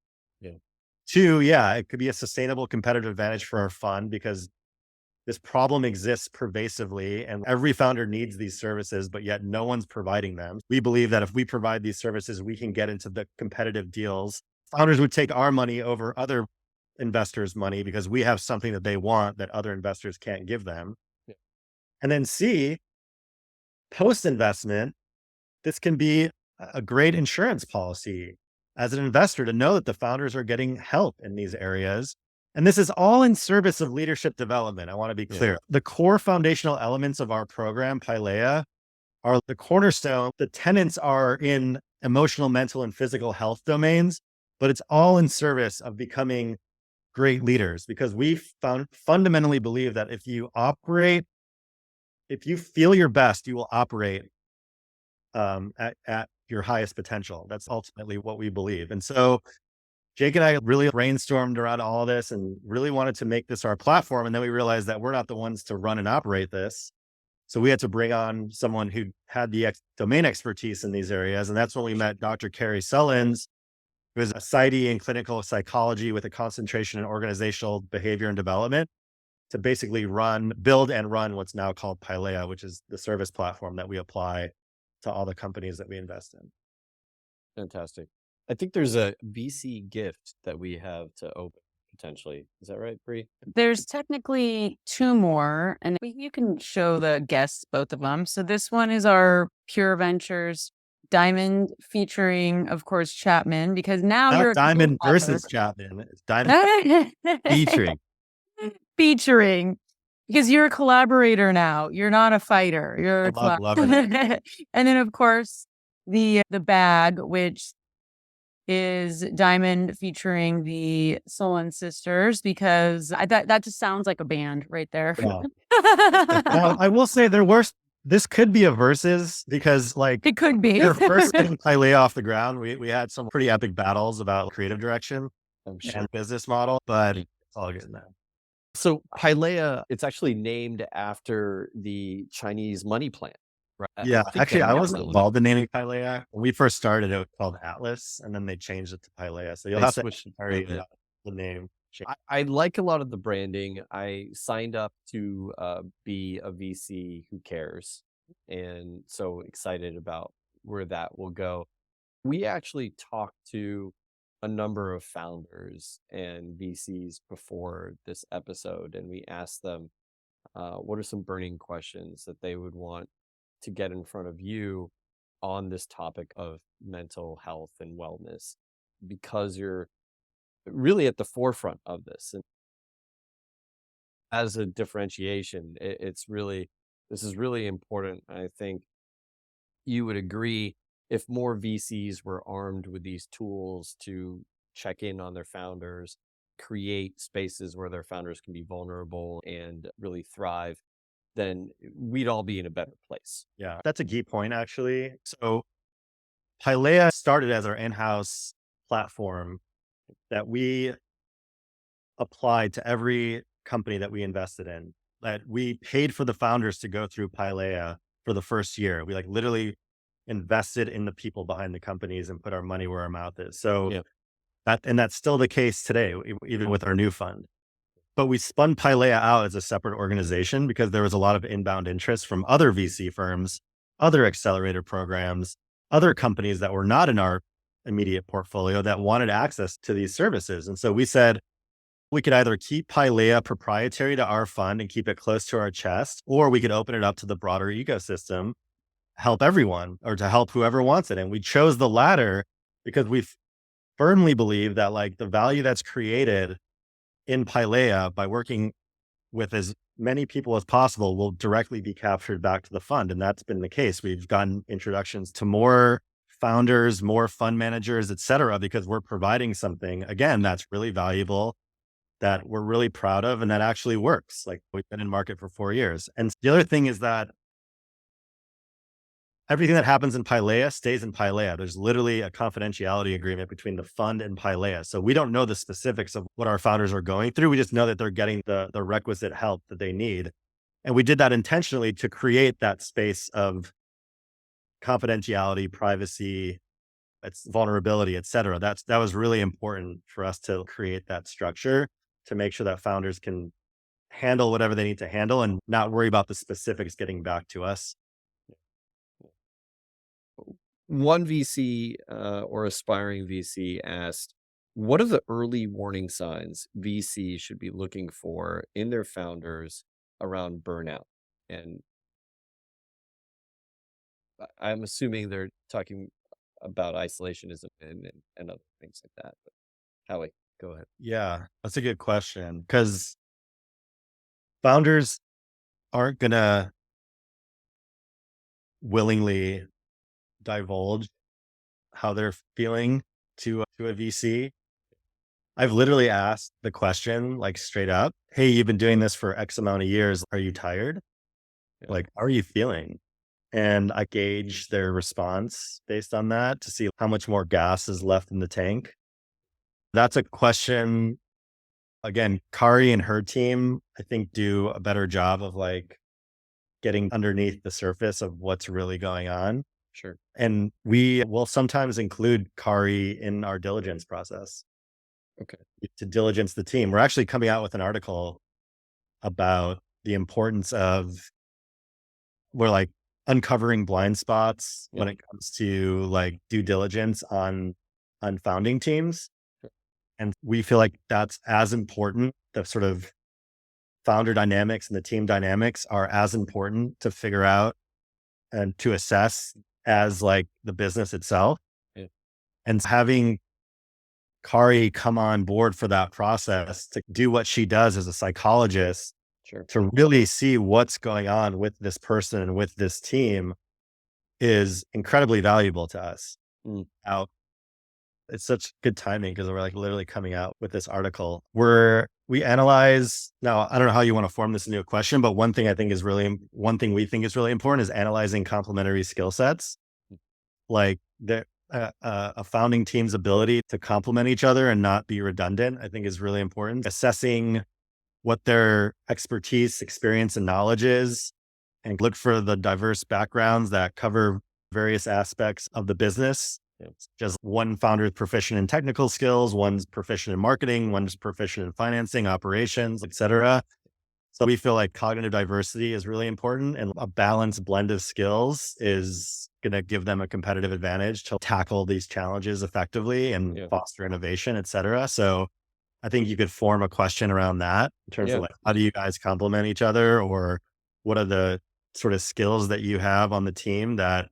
Two, it could be a sustainable competitive advantage for our fund because this problem exists pervasively and every founder needs these services, but yet no one's providing them. We believe that if we provide these services, we can get into the competitive deals. Founders would take our money over other investors' money because we have something that they want that other investors can't give them. And then C, post-investment, this can be a great insurance policy as an investor to know that the founders are getting help in these areas. And this is all in service of leadership development. I want to be clear. The core foundational elements of our program, Pilea, are the cornerstone. The tenets are in emotional, mental, and physical health domains, but it's all in service of becoming great leaders, because we fundamentally believe that if you feel your best, you will operate at your highest potential. That's ultimately what we believe. And so Jake and I really brainstormed around all this and really wanted to make this our platform. And then we realized that we're not the ones to run and operate this. So we had to bring on someone who had the domain expertise in these areas. And that's when we met Dr. Carrie Sullins, who is a PsyD in clinical psychology with a concentration in organizational behavior and development, to basically build and run what's now called Pilea, which is the service platform that we apply to all the companies that we invest in. Fantastic. I think there's a VC gift that we have to open potentially. Is that right, Bree? There's technically 2 more, and you can show the guests both of them. So this one is our Pure Ventures Diamond featuring, of course, Chapman, because now Not you're a Diamond co-author. versus Chapman. It's Diamond featuring. Featuring, because you're a collaborator now. You're not a fighter. You're a I love it. And then, of course, the bag, which is Diamond featuring the Solon Sisters, because that just sounds like a band right there. Yeah. Now, I will say this could be a versus, because like It could be. your first getting Pilea off the ground, we had some pretty epic battles about creative direction I'm sure. and business model, but it's all good now. So Pilea, it's actually named after the Chinese money plant. Right? Yeah, think actually, that I was wasn't involved in naming Pilea. When we first started, it was called Atlas, and then they changed it to Pilea. So you'll They have to switched it hurry a bit. the name. I like a lot of the branding. I signed up to be a VC who cares, and so excited about where that will go. We actually talked to a number of founders and VCs before this episode, and we asked them what are some burning questions that they would want to get in front of you on this topic of mental health and wellness, because you're really at the forefront of this. And as a differentiation, this is really important. I think you would agree, if more VCs were armed with these tools to check in on their founders, create spaces where their founders can be vulnerable and really thrive, then we'd all be in a better place. Yeah, that's a key point, actually. So Pilea started as our in-house platform that we applied to every company that we invested in. That we paid for the founders to go through Pilea for the first year. We literally invested in the people behind the companies and put our money where our mouth is. So Yeah. that's still the case today, even with our new fund. But we spun Pilea out as a separate organization because there was a lot of inbound interest from other VC firms, other accelerator programs, other companies that were not in our immediate portfolio that wanted access to these services. And so we said, we could either keep Pilea proprietary to our fund and keep it close to our chest, or we could open it up to the broader ecosystem, help everyone, or to help whoever wants it. And we chose the latter because we firmly believe that the value that's created in Pilea by working with as many people as possible will directly be captured back to the fund. And that's been the case. We've gotten introductions to more founders, more fund managers, et cetera, because we're providing something, again, that's really valuable, that we're really proud of, and that actually works. We've been in market for 4 years. And the other thing is that everything that happens in Pilea stays in Pilea. There's literally a confidentiality agreement between the fund and Pilea. So we don't know the specifics of what our founders are going through. We just know that they're getting the requisite help that they need. And we did that intentionally to create that space of confidentiality, privacy, it's vulnerability, et cetera. That was really important for us to create that structure to make sure that founders can handle whatever they need to handle and not worry about the specifics getting back to us. One VC or aspiring VC asked, what are the early warning signs VCs should be looking for in their founders around burnout? And I'm assuming they're talking about isolationism and other things like that. But Howie, go ahead. Yeah, that's a good question, because founders aren't going to willingly divulge how they're feeling to a VC. I've literally asked the question like straight up, hey, you've been doing this for X amount of years. Are you tired? Yeah. Like, how are you feeling? And I gauge their response based on that to see how much more gas is left in the tank. That's a question. Again, Kari and her team, I think, do a better job of like getting underneath the surface of what's really going on. Sure. And we will sometimes include Kari in our diligence process. Okay. To diligence the team. We're actually coming out with an article about the importance of we're like uncovering blind spots when it comes to like due diligence on founding teams. Sure. And we feel like that's as important. The sort of founder dynamics and the team dynamics are as important to figure out and to assess as like the business itself. Yeah. And having Kari come on board for that process to do what she does as a psychologist, Sure. to really see what's going on with this person and with this team is incredibly valuable to us. Now, it's such good timing because we're like literally coming out with this article where we analyze. Now, I don't know how you want to form this into a question, but one thing we think is really important is analyzing complementary skill sets. Like a founding team's ability to complement each other and not be redundant, I think is really important. Assessing what their expertise, experience, and knowledge is, and look for the diverse backgrounds that cover various aspects of the business. Just one founder is proficient in technical skills, one's proficient in marketing, one's proficient in financing, operations, et cetera. So we feel like cognitive diversity is really important, and a balanced blend of skills is going to give them a competitive advantage to tackle these challenges effectively and foster innovation, et cetera. So I think you could form a question around that in terms of like, how do you guys complement each other, or what are the sort of skills that you have on the team that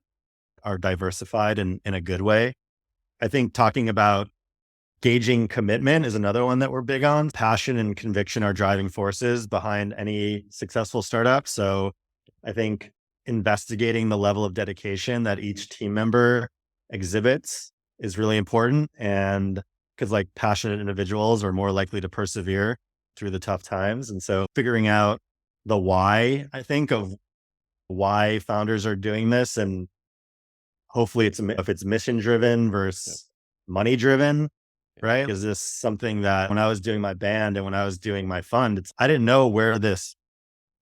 are diversified in a good way? I think talking about gauging commitment is another one that we're big on. Passion and conviction are driving forces behind any successful startup. So I think investigating the level of dedication that each team member exhibits is really important. And because like passionate individuals are more likely to persevere through the tough times. And so figuring out the why, I think, of why founders are doing this, and hopefully if it's mission driven versus money driven, right? Is this something that when I was doing my band and when I was doing my fund, I didn't know where this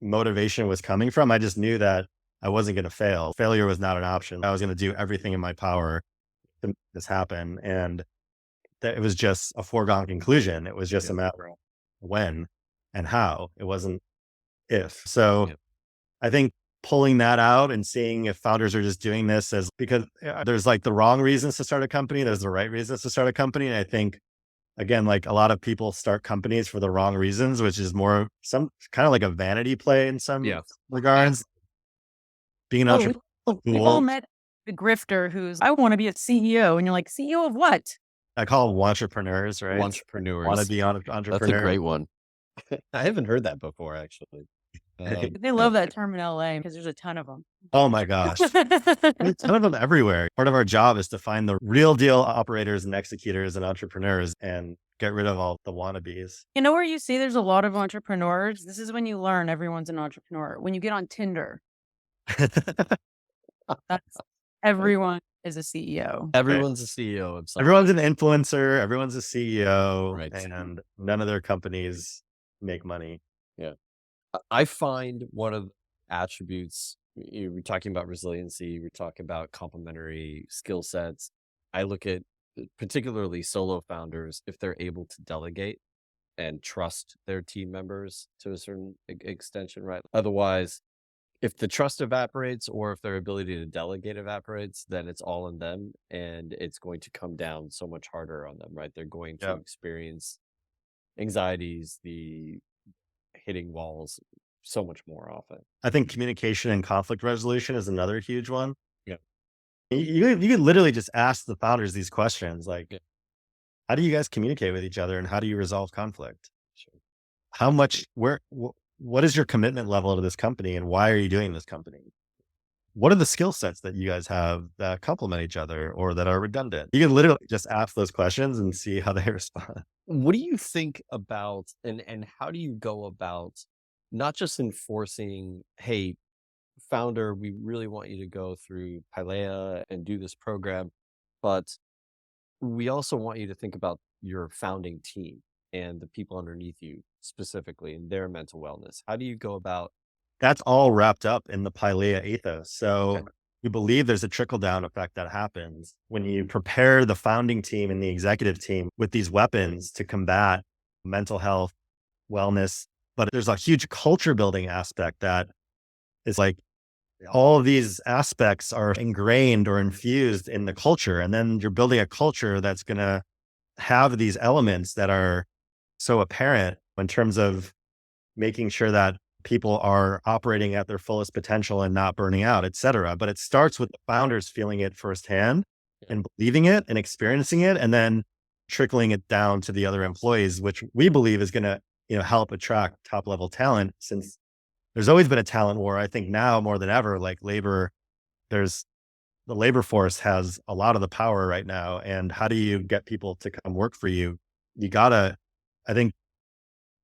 motivation was coming from. I just knew that I wasn't going to fail. Failure was not an option. I was going to do everything in my power to make this happen. And that it was just a foregone conclusion. It was just a matter of when and how. It wasn't if. So I think pulling that out and seeing if founders are just doing this as because there's like the wrong reasons to start a company, there's the right reasons to start a company. And I think, again, like a lot of people start companies for the wrong reasons, which is more some kind of like a vanity play in some regards. Being an entrepreneur. We've all met the grifter who's, I want to be a CEO. And you're like, CEO of what? I call them entrepreneurs, right? Entrepreneurs. Want to be entrepreneur. That's a great one. I haven't heard that before, actually. They love that term in LA because there's a ton of them. Oh my gosh. There's a ton of them everywhere. Part of our job is to find the real deal operators and executors and entrepreneurs and get rid of all the wannabes. You know where you see there's a lot of entrepreneurs? This is when you learn everyone's an entrepreneur. When you get on Tinder. That's everyone is a CEO. Everyone's a CEO of something. Everyone's an influencer. Everyone's a CEO. Right. And none of their companies make money. Yeah. I find one of the attributes, we're talking about resiliency, we're talking about complementary skill sets. I look at particularly solo founders, if they're able to delegate and trust their team members to a certain extension, right? Otherwise, if the trust evaporates or if their ability to delegate evaporates, then it's all in them and it's going to come down so much harder on them, right? They're going to experience anxieties, the hitting walls so much more often. I think communication and conflict resolution is another huge one. Yeah. You can literally just ask the founders these questions like, how do you guys communicate with each other and how do you resolve conflict? Sure. How much, what is your commitment level to this company and why are you doing this company? What are the skill sets that you guys have that complement each other or that are redundant? You can literally just ask those questions and see how they respond. What do you think about and how do you go about not just enforcing, hey, founder, we really want you to go through Pilea and do this program, but we also want you to think about your founding team and the people underneath you specifically and their mental wellness. How do you go about That's all wrapped up in the Pilea ethos. okay, So we believe there's a trickle down effect that happens when you prepare the founding team and the executive team with these weapons to combat mental health, wellness. But there's a huge culture building aspect that is like all of these aspects are ingrained or infused in the culture. And then you're building a culture that's going to have these elements that are so apparent in terms of making sure that people are operating at their fullest potential and not burning out, et cetera. But it starts with the founders feeling it firsthand and believing it and experiencing it, and then trickling it down to the other employees, which we believe is going to, help attract top level talent, since there's always been a talent war. I think now more than ever, like there's the labor force has a lot of the power right now. And how do you get people to come work for you? You gotta, I think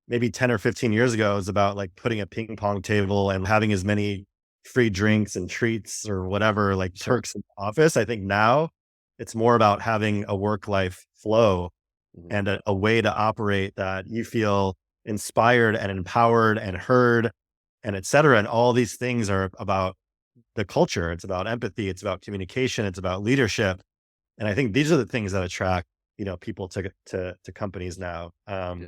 maybe 10 or 15 years ago, it was about like putting a ping pong table and having as many free drinks and treats or whatever, like sure. perks in the office. I think now it's more about having a work life flow Mhm. and a way to operate that you feel inspired and empowered and heard and et cetera. And all these things are about the culture. It's about empathy. It's about communication. It's about leadership. And I think these are the things that attract, people to companies now. Yeah.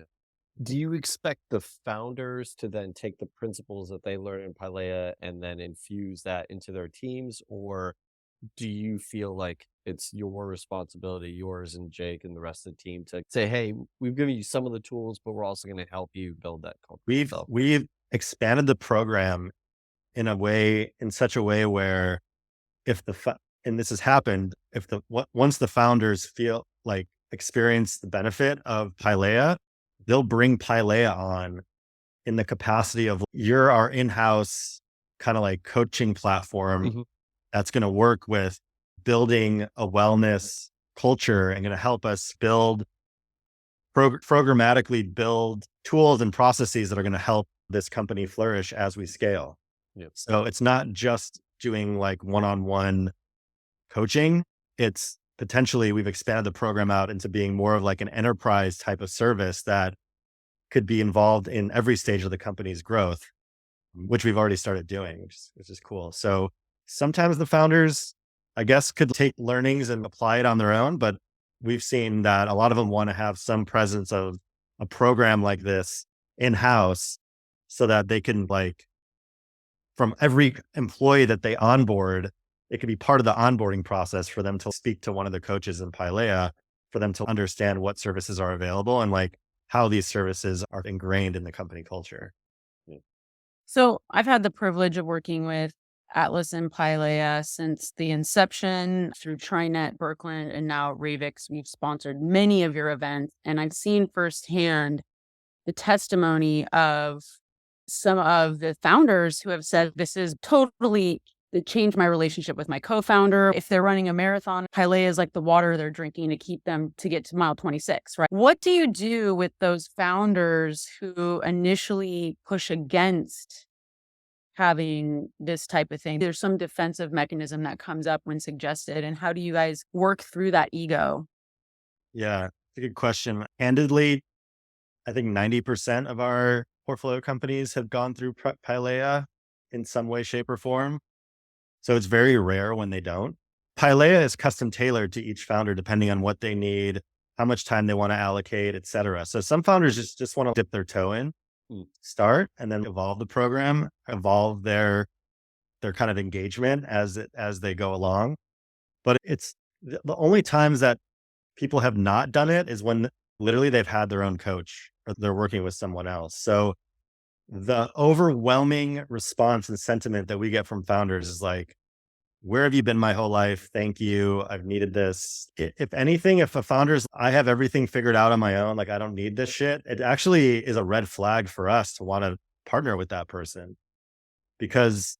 Do you expect the founders to then take the principles that they learn in Pilea and then infuse that into their teams? Or do you feel like it's your responsibility, yours and Jake and the rest of the team to say, hey, we've given you some of the tools, but we're also going to help you build that culture We've yourself? we've expanded the program in such a way where if and this has happened, if once the founders feel like experience the benefit of Pilea, they'll bring Pilea on in the capacity of you're our in-house kind of like coaching platform Mhm. that's going to work with building a wellness culture and going to help us programmatically build tools and processes that are going to help this company flourish as we scale. Yep. So it's not just doing like one-on-one coaching. It's potentially we've expanded the program out into being more of like an enterprise type of service that could be involved in every stage of the company's growth, which we've already started doing, which is cool. So sometimes the founders, I guess, could take learnings and apply it on their own, but we've seen that a lot of them want to have some presence of a program like this in-house so that they can like from every employee that they onboard, it could be part of the onboarding process for them to speak to one of the coaches in Pilea for them to understand what services are available and like how these services are ingrained in the company culture. So I've had the privilege of working with Atlas and Pilea since the inception through TriNet, Brooklyn, and now Ravix. We've sponsored many of your events, and I've seen firsthand the testimony of some of the founders who have said this is totally it changed my relationship with my co-founder. If they're running a marathon, Pilea is like the water they're drinking to keep them to get to mile 26, right? What do you do with those founders who initially push against having this type of thing? There's some defensive mechanism that comes up when suggested. And how do you guys work through that ego? Yeah, it's a good question. Candidly, I think 90% of our portfolio companies have gone through Pilea in some way, shape, or form. So it's very rare when they don't. Pilea is custom tailored to each founder depending on what they need, how much time they want to allocate, et cetera. So some founders just want to dip their toe in, start, and then evolve the program, evolve their kind of engagement as they go along. But it's the only times that people have not done it is when literally they've had their own coach or they're working with someone else. So the overwhelming response and sentiment that we get from founders is like, where have you been my whole life? Thank you. I've needed this. If anything, if a founder's, I have everything figured out on my own, like I don't need this shit, it actually is a red flag for us to want to partner with that person. Because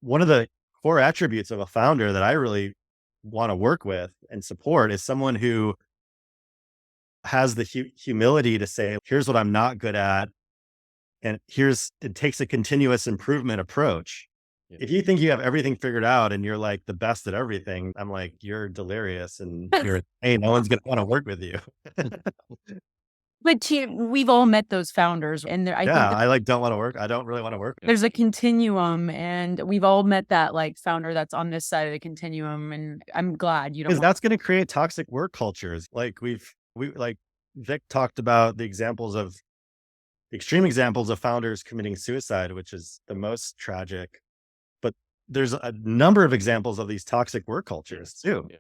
one of the core attributes of a founder that I really want to work with and support is someone who has the humility to say, here's what I'm not good at. And it takes a continuous improvement approach. Yeah. If you think you have everything figured out and you're like the best at everything, I'm like, you're delirious and you're, hey, no one's going to want to work with you. But we've all met those founders, and I think I like don't want to work. I don't really want to work. there's a continuum, and we've all met that like founder that's on this side of the continuum. And I'm glad you don't. Because that's going to create toxic work cultures. Like we like Vik talked about the extreme examples of founders committing suicide, which is the most tragic. But there's a number of examples of these toxic work cultures too. Yeah.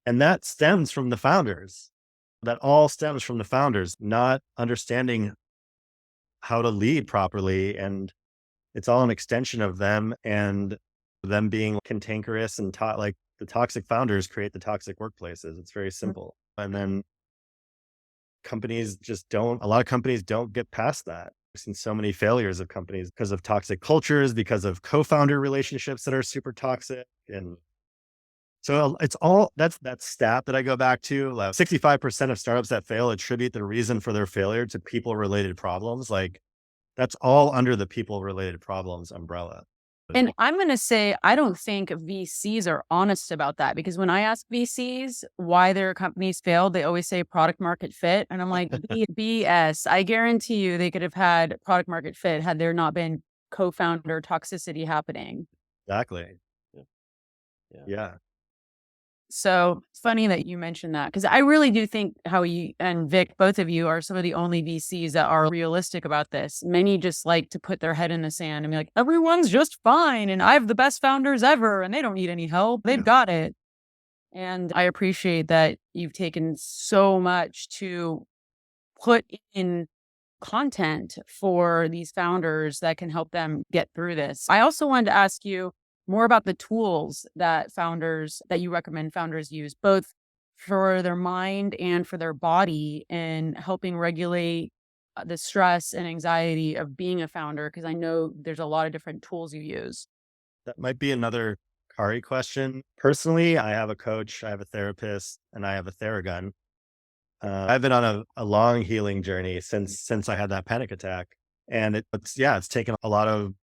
And that stems from the founders. That all stems from the founders not understanding how to lead properly. And it's all an extension of them and them being cantankerous and like the toxic founders create the toxic workplaces. It's very simple. And then a lot of companies don't get past that. I've seen so many failures of companies because of toxic cultures, because of co-founder relationships that are super toxic. And so it's all that stat that I go back to, 65% of startups that fail attribute the reason for their failure to people related problems. Like that's all under the people related problems umbrella. And I'm going to say, I don't think VCs are honest about that, because when I ask VCs why their companies failed, they always say product market fit. And I'm like, BS. I guarantee you they could have had product market fit had there not been co-founder toxicity happening. Exactly. Yeah. So funny that you mentioned that, because I really do think Howie and Vik, both of you, are some of the only VCs that are realistic about this. Many just like to put their head in the sand and be like, everyone's just fine. And I have the best founders ever and they don't need any help. They've got it. And I appreciate that you've taken so much to put in content for these founders that can help them get through this. I also wanted to ask you more about the tools that you recommend founders use, both for their mind and for their body, in helping regulate the stress and anxiety of being a founder. Because I know there's a lot of different tools you use. That might be another Kari question. Personally, I have a coach, I have a therapist, and I have a Theragun. I've been on a long healing journey since I had that panic attack. And it's taken a lot of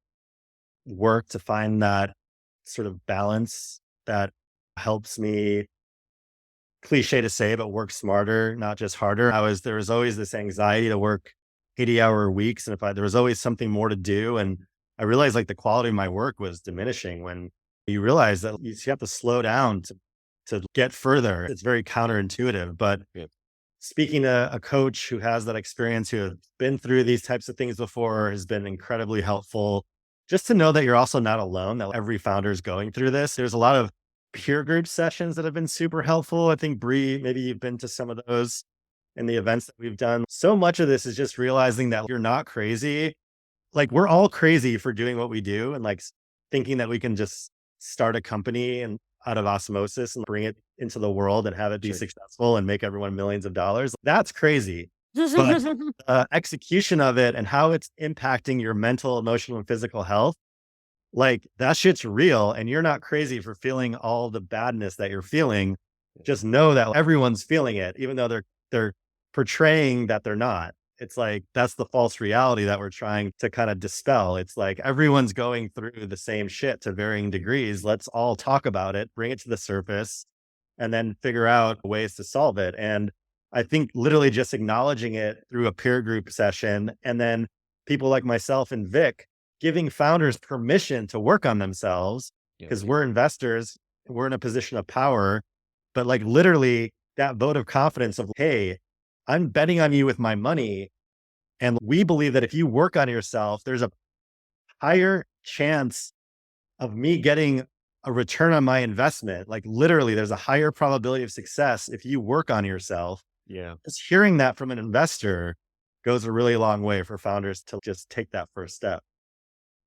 work to find that sort of balance that helps me, cliche to say, but work smarter, not just harder. There was always this anxiety to work 80-hour weeks. And there was always something more to do. And I realized like the quality of my work was diminishing when you realize that you have to slow down to get further. It's very counterintuitive, but speaking to a coach who has that experience, who has been through these types of things before, has been incredibly helpful. Just to know that you're also not alone, that every founder is going through this. There's a lot of peer group sessions that have been super helpful. I think, Bree, maybe you've been to some of those in the events that we've done. So much of this is just realizing that you're not crazy. Like we're all crazy for doing what we do and like thinking that we can just start a company and out of osmosis and bring it into the world and have it be successful and make everyone millions of dollars. That's crazy. But execution of it and how it's impacting your mental, emotional, and physical health, like that shit's real. And you're not crazy for feeling all the badness that you're feeling. Just know that everyone's feeling it, even though they're portraying that they're not. It's like, that's the false reality that we're trying to kind of dispel. It's like, everyone's going through the same shit to varying degrees. Let's all talk about it, bring it to the surface, and then figure out ways to solve it. And I think literally just acknowledging it through a peer group session, and then people like myself and Vik giving founders permission to work on themselves, because we're investors, we're in a position of power, but like literally that vote of confidence of, hey, I'm betting on you with my money. And we believe that if you work on yourself, there's a higher chance of me getting a return on my investment. Like literally there's a higher probability of success if you work on yourself. Yeah. Just hearing that from an investor goes a really long way for founders to just take that first step.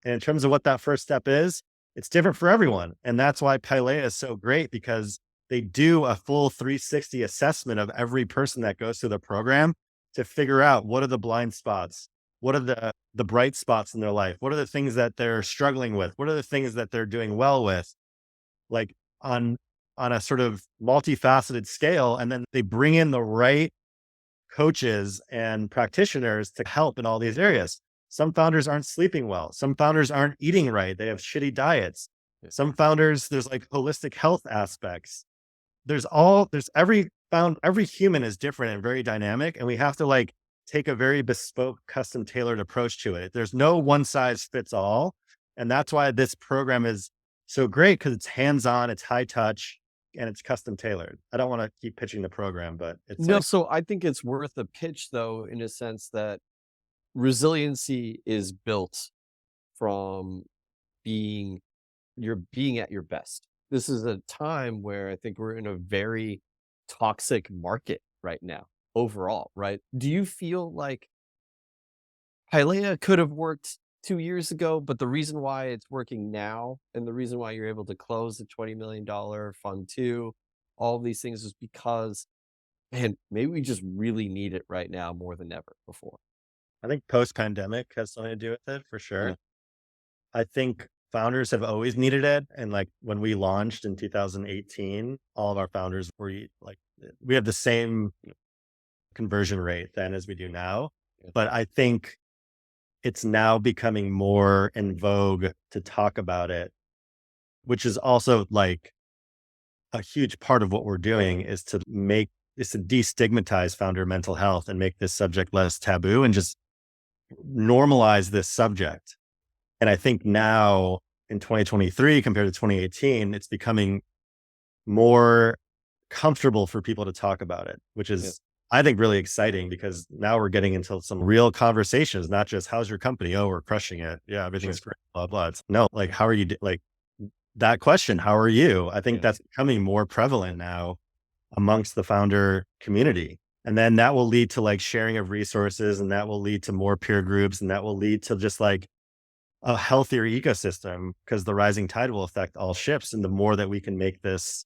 And in terms of what that first step is, it's different for everyone. And that's why Pilea is so great, because they do a full 360 assessment of every person that goes through the program to figure out what are the blind spots, what are the bright spots in their life, what are the things that they're struggling with, what are the things that they're doing well with, like on a sort of multifaceted scale. And then they bring in the right coaches and practitioners to help in all these areas. Some founders aren't sleeping well. Some founders aren't eating right. They have shitty diets. Some founders, there's like holistic health aspects. Every human is different and very dynamic. And we have to like take a very bespoke, custom tailored approach to it. There's no one size fits all. And that's why this program is so great, because it's hands-on, it's high touch, and it's custom tailored. I don't want to keep pitching the program, but it's No, so I think it's worth a pitch though, in a sense that resiliency is built from being at your best. This is a time where I think we're in a very toxic market right now overall, right? Do you feel like Pilea could have worked 2 years ago, but the reason why it's working now and the reason why you're able to close the $20 million fund two, all of these things is because, man, maybe we just really need it right now more than ever before. I think post-pandemic has something to do with it for sure. Yeah. I think founders have always needed it. And like when we launched in 2018, all of our founders were like, we have the same conversion rate then as we do now. Yeah. But I think it's now becoming more in vogue to talk about it, which is also like a huge part of what we're doing is to destigmatize founder mental health and make this subject less taboo and just normalize this subject. And I think now in 2023 compared to 2018, it's becoming more comfortable for people to talk about it, which is, I think, really exciting, because now we're getting into some real conversations, not just how's your company? Oh, we're crushing it. Yeah, everything's great, blah, blah. No, like, how are you? Like that question, how are you? I think that's becoming more prevalent now amongst the founder community. And then that will lead to like sharing of resources, and that will lead to more peer groups, and that will lead to just like a healthier ecosystem, because the rising tide will affect all ships. And the more that we can make this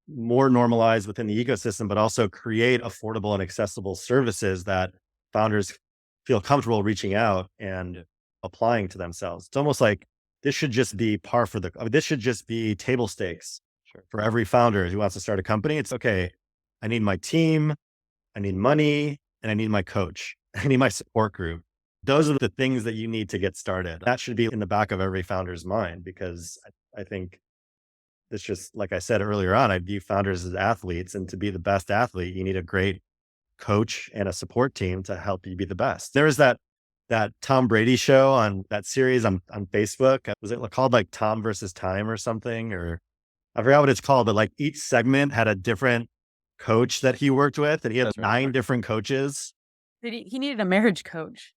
more normalized within the ecosystem, but also create affordable and accessible services that founders feel comfortable reaching out and applying to themselves. It's almost like this should just be this should just be table stakes for every founder who wants to start a company. It's okay. I need my team, I need money, and I need my coach. I need my support group. Those are the things that you need to get started. That should be in the back of every founder's mind, because I think it's just, like I said earlier on, I view founders as athletes, and to be the best athlete, you need a great coach and a support team to help you be the best. There was that Tom Brady show on that series on Facebook. Was it called like Tom versus Time or something? Or I forgot what it's called, but like each segment had a different coach that he worked with, and he had 9 different coaches. He needed a marriage coach.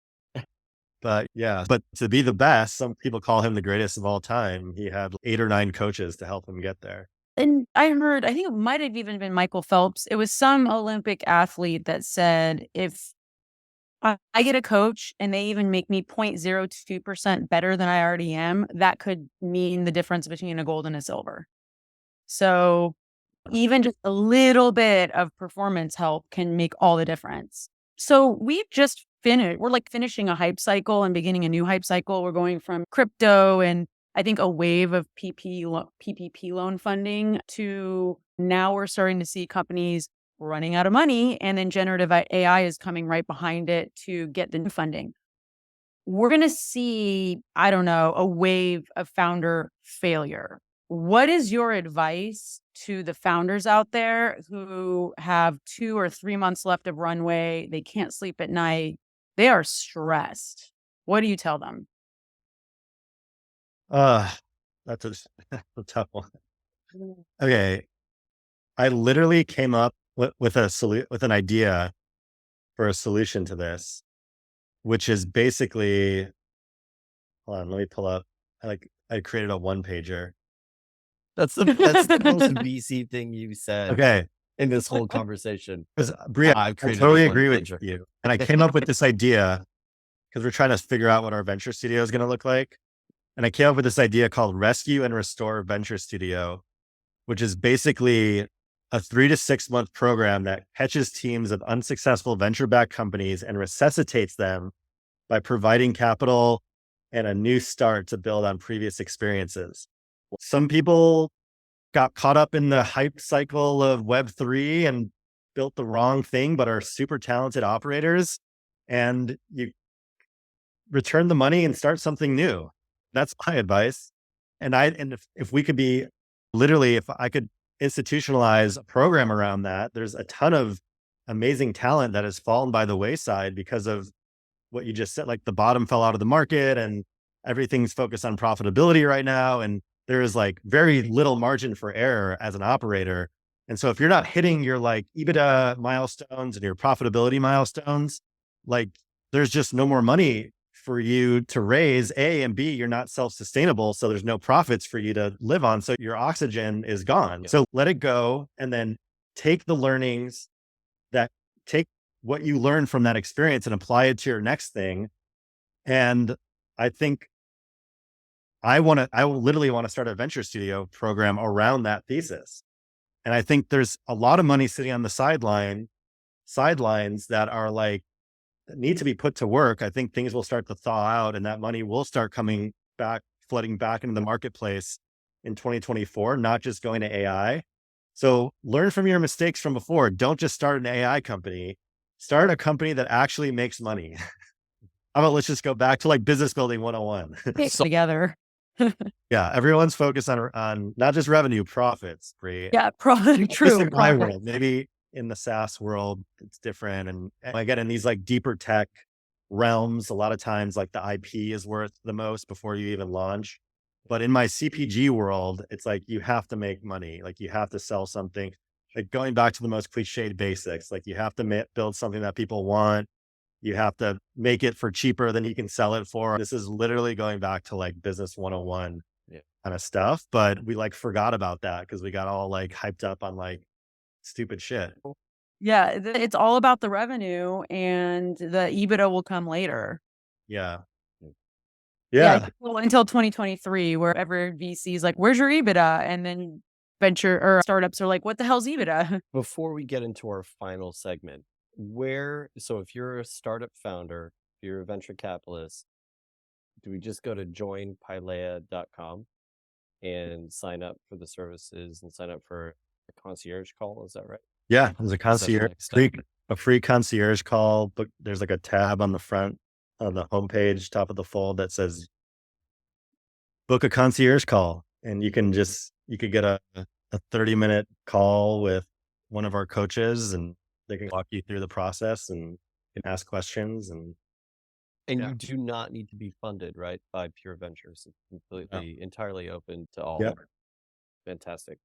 But yeah, but to be the best, some people call him the greatest of all time. He had 8 or 9 coaches to help him get there. And I think it might have even been Michael Phelps. It was some Olympic athlete that said, if I get a coach and they even make me 0.02% better than I already am, that could mean the difference between a gold and a silver. So even just a little bit of performance help can make all the difference. So we've just we're like finishing a hype cycle and beginning a new hype cycle. We're going from crypto and I think a wave of PPP loan funding to now we're starting to see companies running out of money, and then generative AI is coming right behind it to get the new funding. We're going to see, I don't know, a wave of founder failure. What is your advice to the founders out there who have 2 or 3 months left of runway? They can't sleep at night. They are stressed. What do you tell them? That's a tough one. Okay. I literally came up with an idea for a solution to this, which is basically, hold on, let me pull up. I created a 1-pager. That's the most VC thing you said. Okay. In this whole conversation. Because Bree, I totally agree with you. And I came up with this idea because we're trying to figure out what our venture studio is going to look like. And I came up with this idea called Rescue and Restore Venture Studio, which is basically a 3 to 6 month program that catches teams of unsuccessful venture-backed companies and resuscitates them by providing capital and a new start to build on previous experiences. Some people got caught up in the hype cycle of Web3 and built the wrong thing, but are super talented operators, and you return the money and start something new. That's my advice. And if we could be literally, if I could institutionalize a program around that, there's a ton of amazing talent that has fallen by the wayside because of what you just said, like the bottom fell out of the market and everything's focused on profitability right now. And there is like very little margin for error as an operator. And so if you're not hitting your like EBITDA milestones and your profitability milestones, like there's just no more money for you to raise, A, and B, you're not self-sustainable. So there's no profits for you to live on. So your oxygen is gone. So let it go and then take the learnings take what you learn from that experience and apply it to your next thing. And I think I literally want to start a venture studio program around that thesis. And I think there's a lot of money sitting on the sidelines that are like, that need to be put to work. I think things will start to thaw out and that money will start coming back, flooding back into the marketplace in 2024, not just going to AI. So learn from your mistakes from before. Don't just start an AI company. Start a company that actually makes money. How about let's just go back to like business building 101. Together. Yeah, everyone's focused on not just revenue, profits, Bree. Yeah, true. Just in my world, maybe in the SaaS world, it's different. And again, in these like deeper tech realms, a lot of times like the IP is worth the most before you even launch. But in my CPG world, it's like you have to make money. Like you have to sell something. Like going back to the most cliched basics, like you have to build something that people want. You have to make it for cheaper than you can sell it for. This is literally going back to like business 101 kind of stuff. But we like forgot about that because we got all like hyped up on like stupid shit. Yeah, it's all about the revenue and the EBITDA will come later. Yeah. Until 2023, where every VC is like, where's your EBITDA? And then venture or startups are like, what the hell's EBITDA? Before we get into our final segment, so if you're a startup founder, if you're a venture capitalist, do we just go to joinpilea.com and sign up for the services and sign up for a concierge call? Is that right? Yeah, there's a free concierge call. But there's like a tab on the front of the homepage, top of the fold that says book a concierge call. And you could get a 30-minute call with one of our coaches and they can walk you through the process and you can ask questions. And you do not need to be funded, right, by Pure Ventures. It's completely, entirely open to all. Yeah. Fantastic.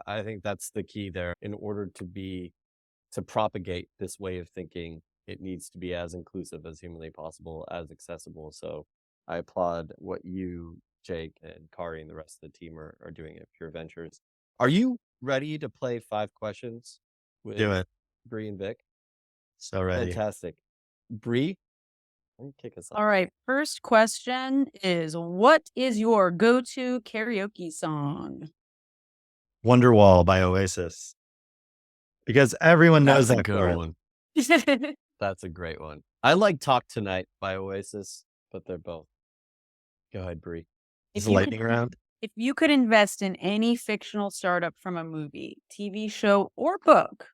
I think that's the key there. In order to propagate this way of thinking, it needs to be as inclusive as humanly possible, as accessible. So I applaud what you, Jake, and Kari and the rest of the team are doing at Pure Ventures. Are you ready to play 5 questions with Bree and Vik? So ready. Fantastic. Bree, kick us off. All right. First question is, what is your go-to karaoke song? Wonderwall by Oasis. Because everyone knows That's that a good one. That's a great one. I like Talk Tonight by Oasis, but they're both. Go ahead, Bree. It's a lightning round. If you could invest in any fictional startup from a movie, TV show, or book,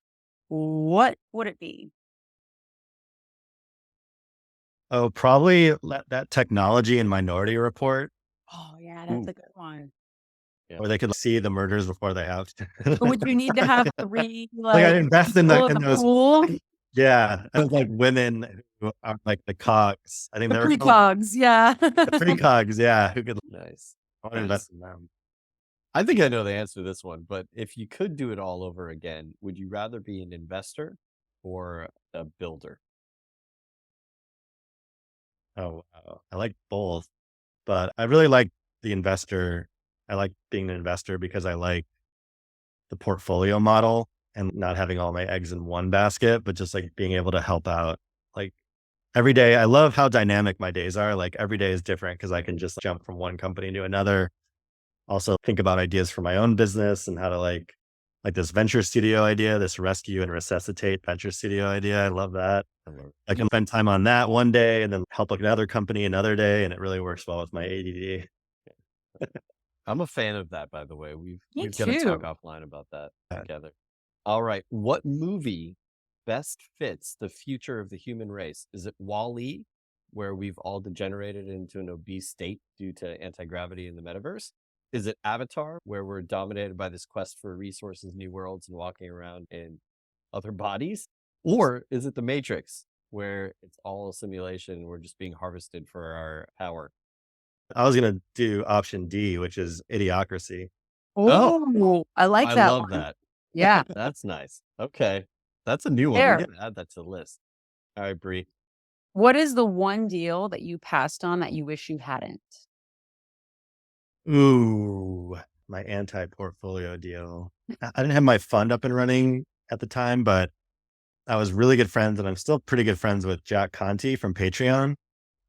what would it be? Oh, probably that technology in Minority Report. Oh, yeah, that's a good one. Yeah. Where they could see the murders before they have to. Would you need to have 3 like I invest in those pool? Yeah, and like women who are like the cogs. I think they're precogs, yeah. the precogs, yeah. Who could Nice. I want to invest in them? I think I know the answer to this one, but if you could do it all over again, would you rather be an investor or a builder? Oh, wow. I like both, but I really like the investor. I like being an investor because I like the portfolio model and not having all my eggs in one basket, but just like being able to help out. Like every day, I love how dynamic my days are. Like every day is different because I can just jump from one company to another. Also think about ideas for my own business and how to like this venture studio idea, this rescue and resuscitate venture studio idea. I love that. I can spend time on that one day and then help another company another day. And it really works well with my ADD. I'm a fan of that, by the way. We've got to talk offline about that together. All right. What movie best fits the future of the human race? Is it Wall-E, where we've all degenerated into an obese state due to anti-gravity in the metaverse? Is it Avatar, where we're dominated by this quest for resources, new worlds, and walking around in other bodies? Or is it The Matrix, where it's all a simulation and we're just being harvested for our power? I was going to do option D, which is Idiocracy. Oh, I like I that love one. that. Yeah. That's nice. Okay. That's a new one. There. We gotta add that to the list. All right, Bree. What is the one deal that you passed on that you wish you hadn't? Ooh, my anti-portfolio deal. I didn't have my fund up and running at the time, but I was really good friends, and I'm still pretty good friends with Jack Conti from Patreon.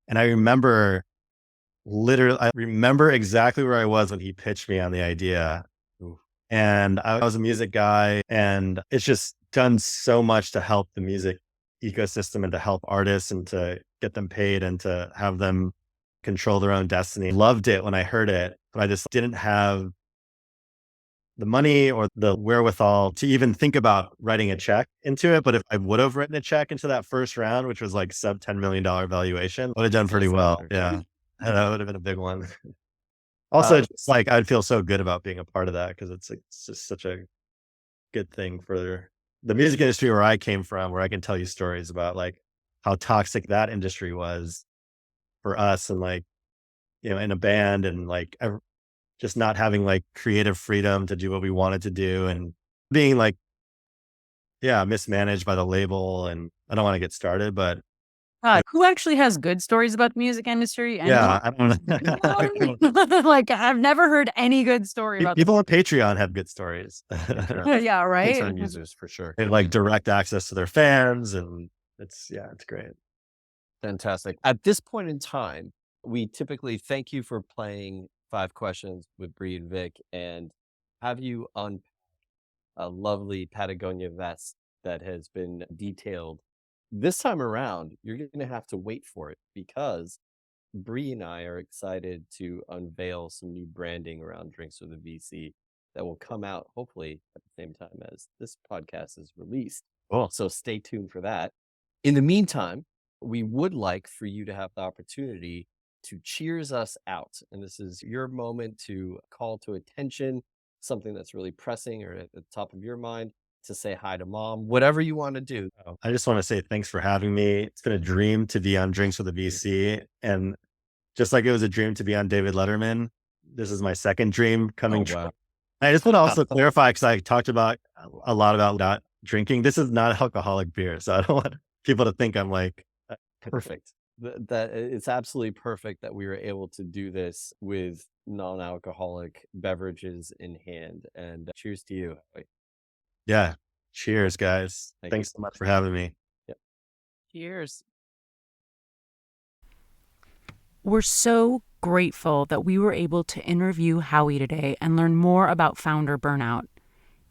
And I remember exactly where I was when he pitched me on the idea. Ooh. And I was a music guy, and it's just done so much to help the music ecosystem and to help artists and to get them paid and to have them control their own destiny. Loved it when I heard it, but I just didn't have the money or the wherewithal to even think about writing a check into it. But if I would have written a check into that first round, which was like sub $10 million valuation, I would have done pretty well. Yeah. That would have been a big one. Also, just like I'd feel so good about being a part of that because it's just such a good thing for the music industry where I came from, where I can tell you stories about like how toxic that industry was for us and like, in a band and like just not having like creative freedom to do what we wanted to do and being like, mismanaged by the label. And I don't want to get started, but Who actually has good stories about the music industry? yeah, I don't know. Like, I've never heard any good story about People on Patreon have good stories. Yeah, right? Patreon users for sure. They have like direct access to their fans, and it's great. Fantastic. At this point in time, we typically thank you for playing 5 questions with Bree and Vik and have you unpack a lovely Patagonia vest that has been detailed. This time around, you're going to have to wait for it because Bree and I are excited to unveil some new branding around Drinks with a VC that will come out hopefully at the same time as this podcast is released. Cool. So stay tuned for that. In the meantime, we would like for you to have the opportunity to cheers us out. And this is your moment to call to attention something that's really pressing or at the top of your mind, to say hi to mom, whatever you want to do. I just want to say thanks for having me. It's been a dream to be on Drinks with a VC. And just like it was a dream to be on David Letterman, this is my second dream coming true. Wow. I just want to also clarify, because I talked about a lot about not drinking. This is not alcoholic beer. So I don't want people to think I'm like... Perfect. That it's absolutely perfect that we were able to do this with non-alcoholic beverages in hand. And cheers to you. Yeah. Cheers, guys. Thanks so much for having me. Yep. Cheers. We're so grateful that we were able to interview Howie today and learn more about founder burnout.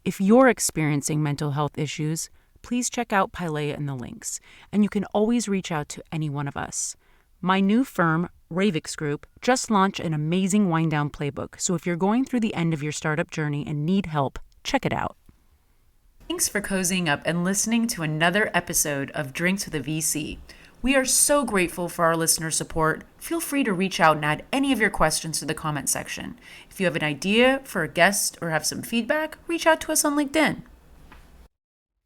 If you're experiencing mental health issues, please check out Pilea in the links, and you can always reach out to any one of us. My new firm, Ravix Group, just launched an amazing wind-down playbook, so if you're going through the end of your startup journey and need help, check it out. Thanks for cozying up and listening to another episode of Drinks with a VC. We are so grateful for our listener support. Feel free to reach out and add any of your questions to the comment section. If you have an idea for a guest or have some feedback, reach out to us on LinkedIn.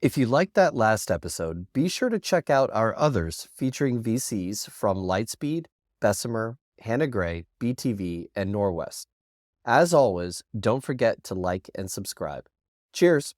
If you liked that last episode, be sure to check out our others featuring VCs from Lightspeed, Bessemer, Hannah Gray, BTV, and Norwest. As always, don't forget to like and subscribe. Cheers.